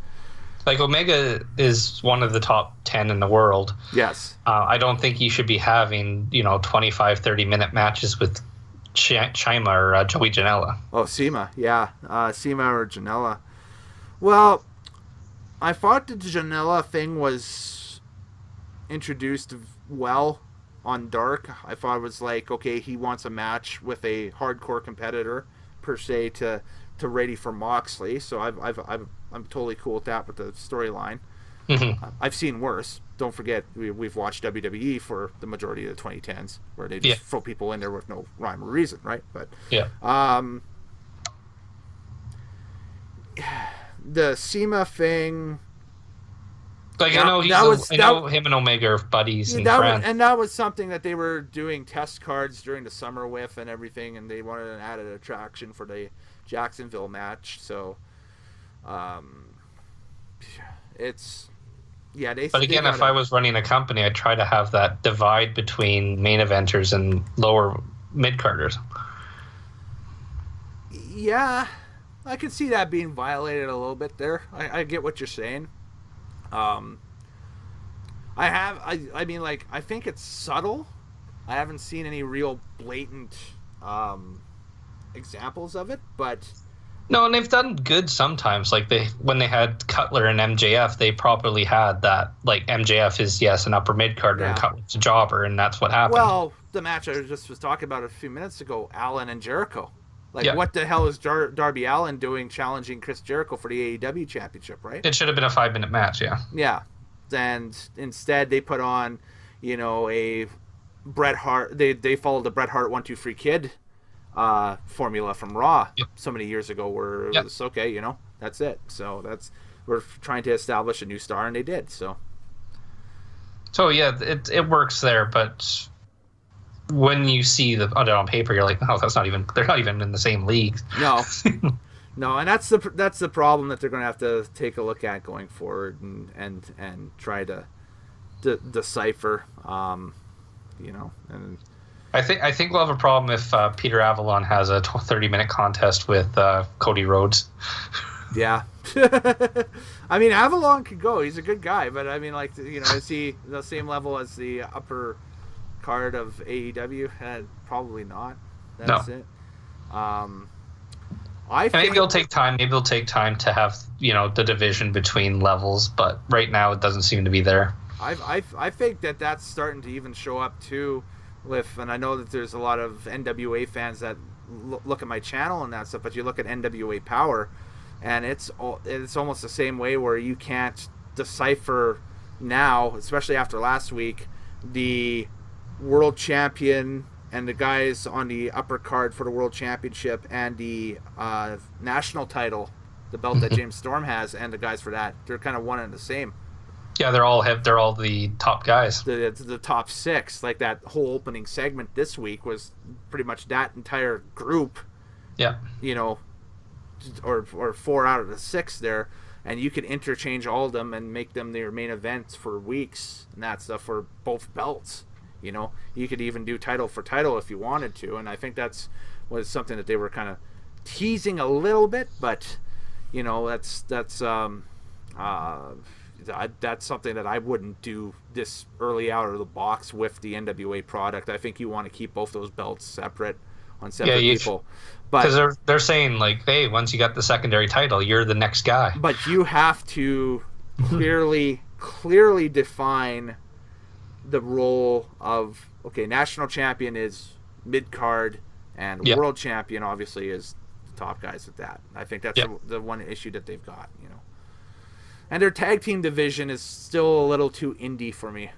like, Omega is one of the top 10 in the world. Yes. I don't think you should be having 25, 30-minute matches with Shima or Joey Janela. Oh, Sema, yeah. Sema or Janela. Well, I thought the Janela thing was introduced well on Dark. I thought it was like, okay, he wants a match with a hardcore competitor, per se, to ready for Moxley. So I'm totally cool with that with the storyline. Mm-hmm. I've seen worse. Don't forget, we've watched WWE for the majority of the 2010s, where they just throw people in there with no rhyme or reason, right? But the SEMA thing, like, I know him and Omega are buddies and friends, and that was something that they were doing test cards during the summer with and everything, and they wanted an added attraction for the Jacksonville match. So, it's. Yeah, but again, if I was running a company, I'd try to have that divide between main eventers and lower mid-carders. Yeah, I could see that being violated a little bit there. I get what you're saying. I think it's subtle. I haven't seen any real blatant examples of it, but... No, and they've done good sometimes. Like, when they had Cutler and MJF, they properly had that. Like, MJF is, an upper mid-carder, and Cutler's a jobber, and that's what happened. Well, the match I just was talking about a few minutes ago, Allen and Jericho. Like, what the hell is Darby Allin doing challenging Chris Jericho for the AEW championship, right? It should have been a 5-minute match, yeah. Yeah. And instead, they put on, a Bret Hart. They followed the Bret Hart 1-2-3 Kid formula from Raw so many years ago, where it was okay, that's it. So we're trying to establish a new star, and they did. So it works there, but when you see it on paper, you're like, no, they're not even in the same league. No, and that's the problem that they're going to have to take a look at going forward and try to decipher, and. I think we'll have a problem if Peter Avalon has a 30-minute contest with Cody Rhodes. Yeah. I mean, Avalon could go. He's a good guy, but I mean, like, is he the same level as the upper card of AEW? Probably not. That's it. Maybe it'll take time. Maybe it'll take time to have the division between levels, but right now it doesn't seem to be there. I think that's starting to even show up too. And I know that there's a lot of NWA fans that look at my channel and that stuff, but you look at NWA Power, and it's almost the same way, where you can't decipher now, especially after last week, the world champion and the guys on the upper card for the world championship and the national title, the belt that James Storm has, and the guys for that, they're kind of one and the same. Yeah, they're all the top guys. The top 6. Like, that whole opening segment this week was pretty much that entire group. Yeah. Or 4 out of the 6 there, and you could interchange all of them and make them their main events for weeks and that stuff for both belts. You could even do title for title if you wanted to, and I think was something that they were kind of teasing a little bit, but that's something that I wouldn't do this early out of the box with the NWA product. I think you want to keep both those belts separate on separate people. Because they're saying, like, hey, once you got the secondary title, you're the next guy. But you have to clearly define the role of, okay, national champion is mid-card, and world champion obviously is top guys with that. I think that's Yep. the one issue that they've got, you know. And their tag team division is still a little too indie for me.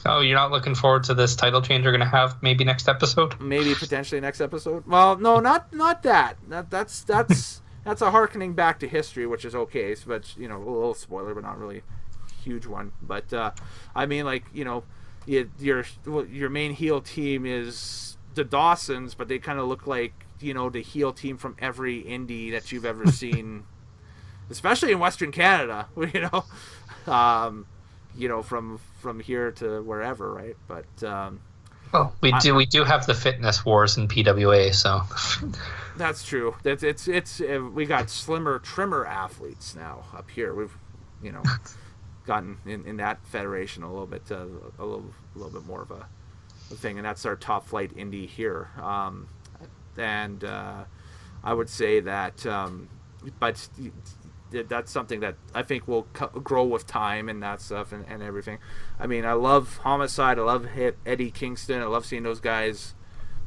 Oh, you're not looking forward to this title change you're going to have maybe next episode? Maybe potentially next episode. Well, no, not that. That's a harkening back to history, which is okay. But you know, a little spoiler, but not really a huge one. But I mean, like, you know, your main heel team is the Dawsons, but they kind of look like, you know, the heel team from every indie that you've ever seen, especially in Western Canada. You know, from here to wherever, right? But well, we do have the fitness wars in PWA, so that's true. It's we got slimmer, trimmer athletes now up here. We've, you know, gotten in that federation a little bit more of a thing, and that's our top flight indie here. And I would say that, but that's something that I think will grow with time and that stuff and everything. I mean, I love Homicide. I love Eddie Kingston. I love seeing those guys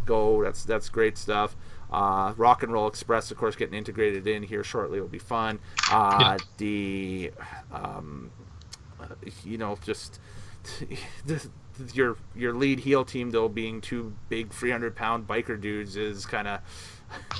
go. That's great stuff. Rock and Roll Express, of course, getting integrated in here shortly will be fun. The you know, just your lead heel team though being two big 300-pound biker dudes is kind of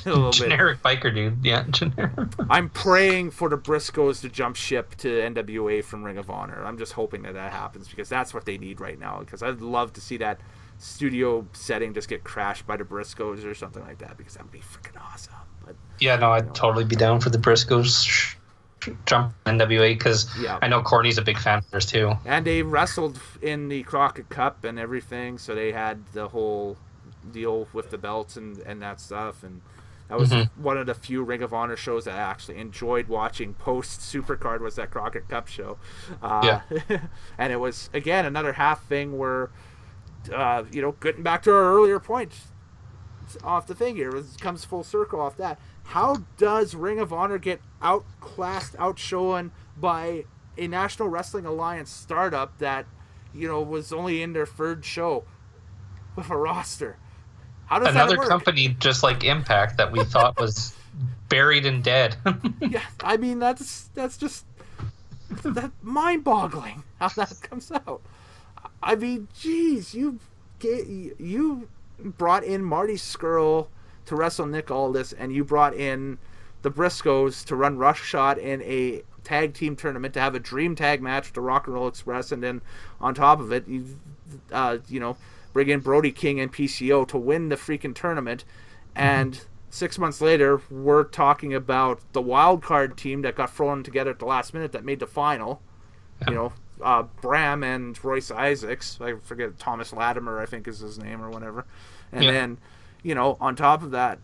a little generic biker dude. Yeah, generic. I'm praying for the Briscoes to jump ship to NWA from Ring of Honor. I'm just hoping that happens because that's what they need right now. Because I'd love to see that studio setting just get crashed by the Briscoes or something like that, because that would be freaking awesome. But yeah, no, I'd totally be down for the Briscoes jump NWA, because I know Courtney's a big fan of theirs too. And they wrestled in the Crockett Cup and everything, so they had the whole deal with the belts and that stuff, and that was one of the few Ring of Honor shows that I actually enjoyed watching post Supercard, was that Crockett Cup show. And it was, again, another half thing where you know, getting back to our earlier point off the thing here, it comes full circle off that. How does Ring of Honor get outclassed, outshone by a National Wrestling Alliance startup that, you know, was only in their third show with a roster? How does another that work? Company just like Impact that we thought was buried and dead? Yeah, I mean, that's just mind-boggling how that comes out. I mean, geez, you brought in Marty Scurll to wrestle Nick Aldis, and you brought in the Briscoes to run Rushshot in a tag team tournament to have a dream tag match with the Rock and Roll Express, and then on top of it, you know, bring in Brody King and PCO to win the freaking tournament, and 6 months later, we're talking about the wild card team that got thrown together at the last minute that made the final. You know, Bram and Royce Isaacs. I forget, Thomas Latimer, I think is his name or whatever. And then, you know, on top of that,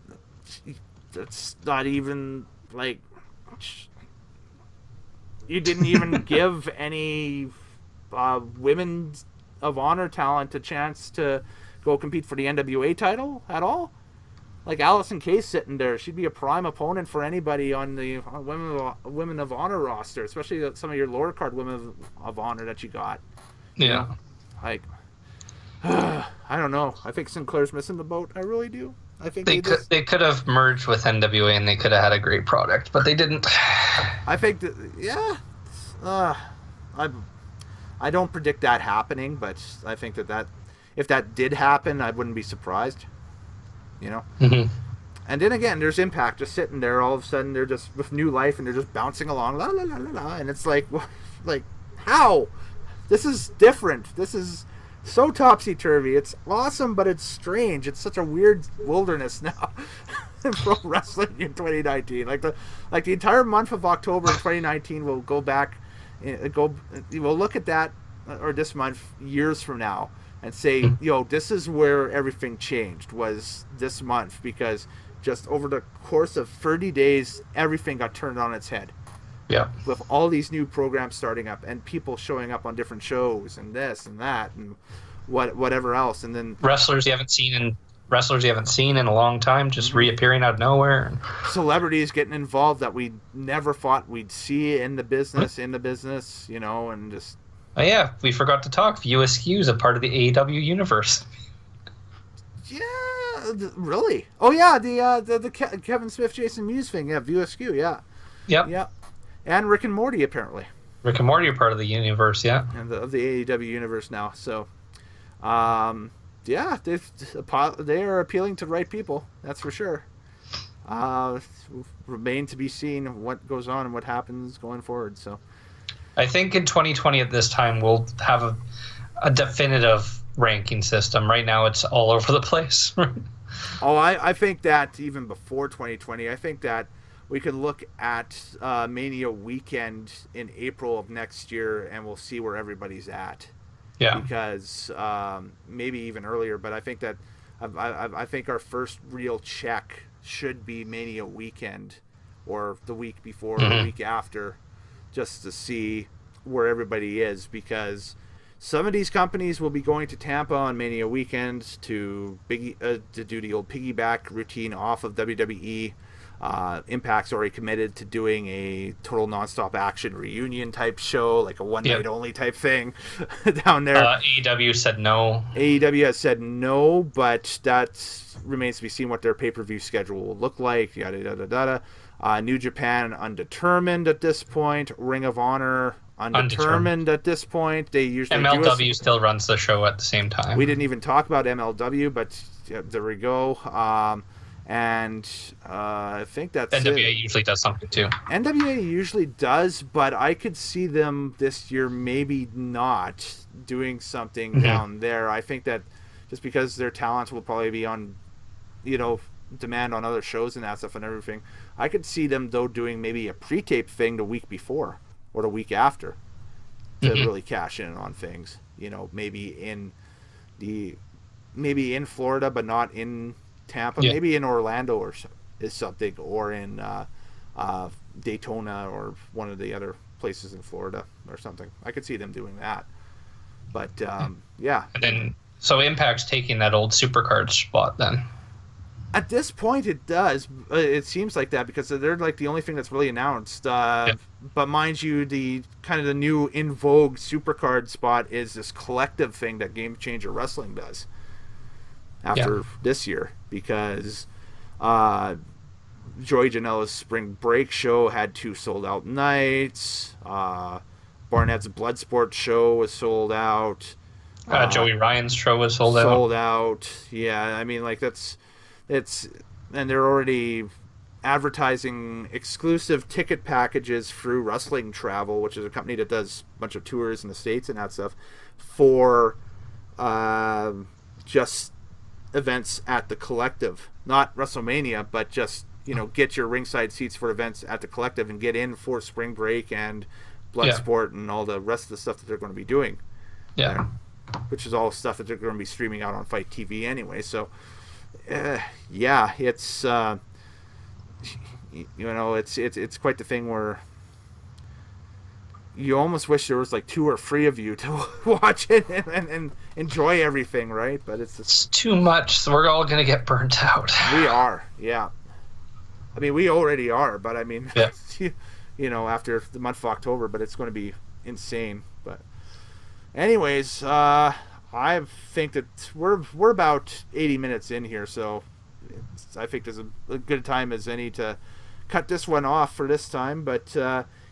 it's not even like you didn't even give any women of Honor talent a chance to go compete for the NWA title at all. Like Allison Kay's sitting there, she'd be a prime opponent for anybody on the Women of Honor roster, especially some of your lower card Women of Honor that you got. Yeah. You know? Like, I don't know. I think Sinclair's missing the boat. I really do. I think they could have merged with NWA and they could have had a great product, but they didn't. I think that, I don't predict that happening, but I think that if that did happen, I wouldn't be surprised. You know? And then again, there's Impact just sitting there. All of a sudden, they're just with new life and they're just bouncing along, la la la la la. And it's like, how? This is different. This is so topsy turvy. It's awesome, but it's strange. It's such a weird wilderness now in pro wrestling in 2019. Like the entire month of October in 2019, we'll go back, we'll look at that or this month years from now. And say, this is where everything changed, was this month, because just over the course of 30 days, everything got turned on its head. Yeah. With all these new programs starting up and people showing up on different shows and this and that and whatever else, and then wrestlers you haven't seen in a long time just reappearing out of nowhere. Celebrities getting involved that we never thought we'd see in the business, you know, and just. Oh yeah, we forgot to talk. USQ is a part of the AEW universe. Yeah, Really? Oh yeah, the Kevin Smith, Jason Mewes thing. Yeah, View Askew. Yeah. Yep. Yeah. And Rick and Morty apparently. Rick and Morty are part of the universe, yeah. And of the AEW universe now. So, yeah, they are appealing to the right people. That's for sure. Remain to be seen what goes on and what happens going forward. So, I think in 2020 at this time we'll have a definitive ranking system. Right now it's all over the place. Oh, I think that even before 2020, I think that we could look at Mania weekend in April of next year, and we'll see where everybody's at. Yeah. Because maybe even earlier, but I think that I think our first real check should be Mania weekend, or the week before, or the week after, just to see where everybody is, because some of these companies will be going to Tampa on Mania weekend to do the old piggyback routine off of WWE. Impact's already committed to doing a total nonstop action reunion type show, like a one night only type thing down there. AEW said no. AEW has said no, but that remains to be seen what their pay-per-view schedule will look like. Yada yada yada. New Japan undetermined at this point. Ring of Honor undetermined at this point. They usually MLW still runs the show at the same time. We didn't even talk about MLW, but there we go. And I think that's NWA usually does something too. NWA usually does, but I could see them this year maybe not doing something down there. I think that just because their talent will probably be on, demand on other shows and that stuff and everything, I could see them though doing maybe a pre-tape thing the week before or the week after to really cash in on things. Maybe in Florida, but not in Tampa, maybe in Orlando or something, or in Daytona or one of the other places in Florida or something. I could see them doing that. But yeah. And then so Impact's taking that old Supercard spot then. At this point, it does. It seems like that because they're like the only thing that's really announced. But mind you, the kind of the new in vogue Supercard spot is this collective thing that Game Changer Wrestling does after this year, because Joey Janela's Spring Break show had 2 sold out nights. Barnett's Bloodsport show was sold out. Joey Ryan's show was sold out. Yeah, I mean, like and they're already advertising exclusive ticket packages through Wrestling Travel, which is a company that does a bunch of tours in the States and that stuff, for just events at the Collective, not WrestleMania, but just get your ringside seats for events at the Collective and get in for Spring Break and Bloodsport and all the rest of the stuff that they're going to be doing. Yeah, which is all stuff that they're going to be streaming out on Fight TV anyway. So, it's it's quite the thing where you almost wish there was like 2 or 3 of you to watch it and enjoy everything, right? But it's too much, so we're all going to get burnt out. We are, yeah. I mean, we already are, but I mean, after the month of October, but it's going to be insane. But anyways, I think that we're about 80 minutes in here, so I think there's a good time as any to cut this one off for this time. But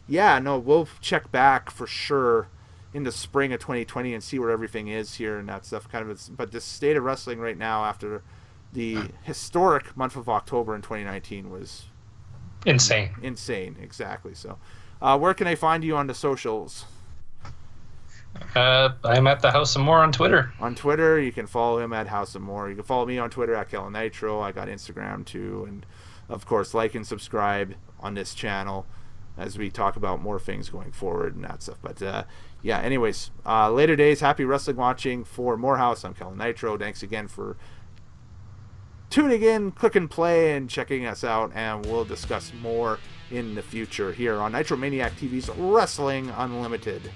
we'll check back for sure in the spring of 2020 and see where everything is here and that stuff. But the state of wrestling right now after the historic month of October in 2019 was insane. Exactly. So, where can I find you on the socials? I'm at the House of More on Twitter. On Twitter, you can follow him at House of More. You can follow me on Twitter at Kellen Nitro. I got Instagram too, and of course, like and subscribe on this channel as we talk about more things going forward and that stuff. But anyways, later days, happy wrestling watching for Moorhouse. I'm Kellen Nitro. Thanks again for tuning in, click and play, and checking us out, and we'll discuss more in the future here on Nitro Maniac TV's Wrestling Unlimited.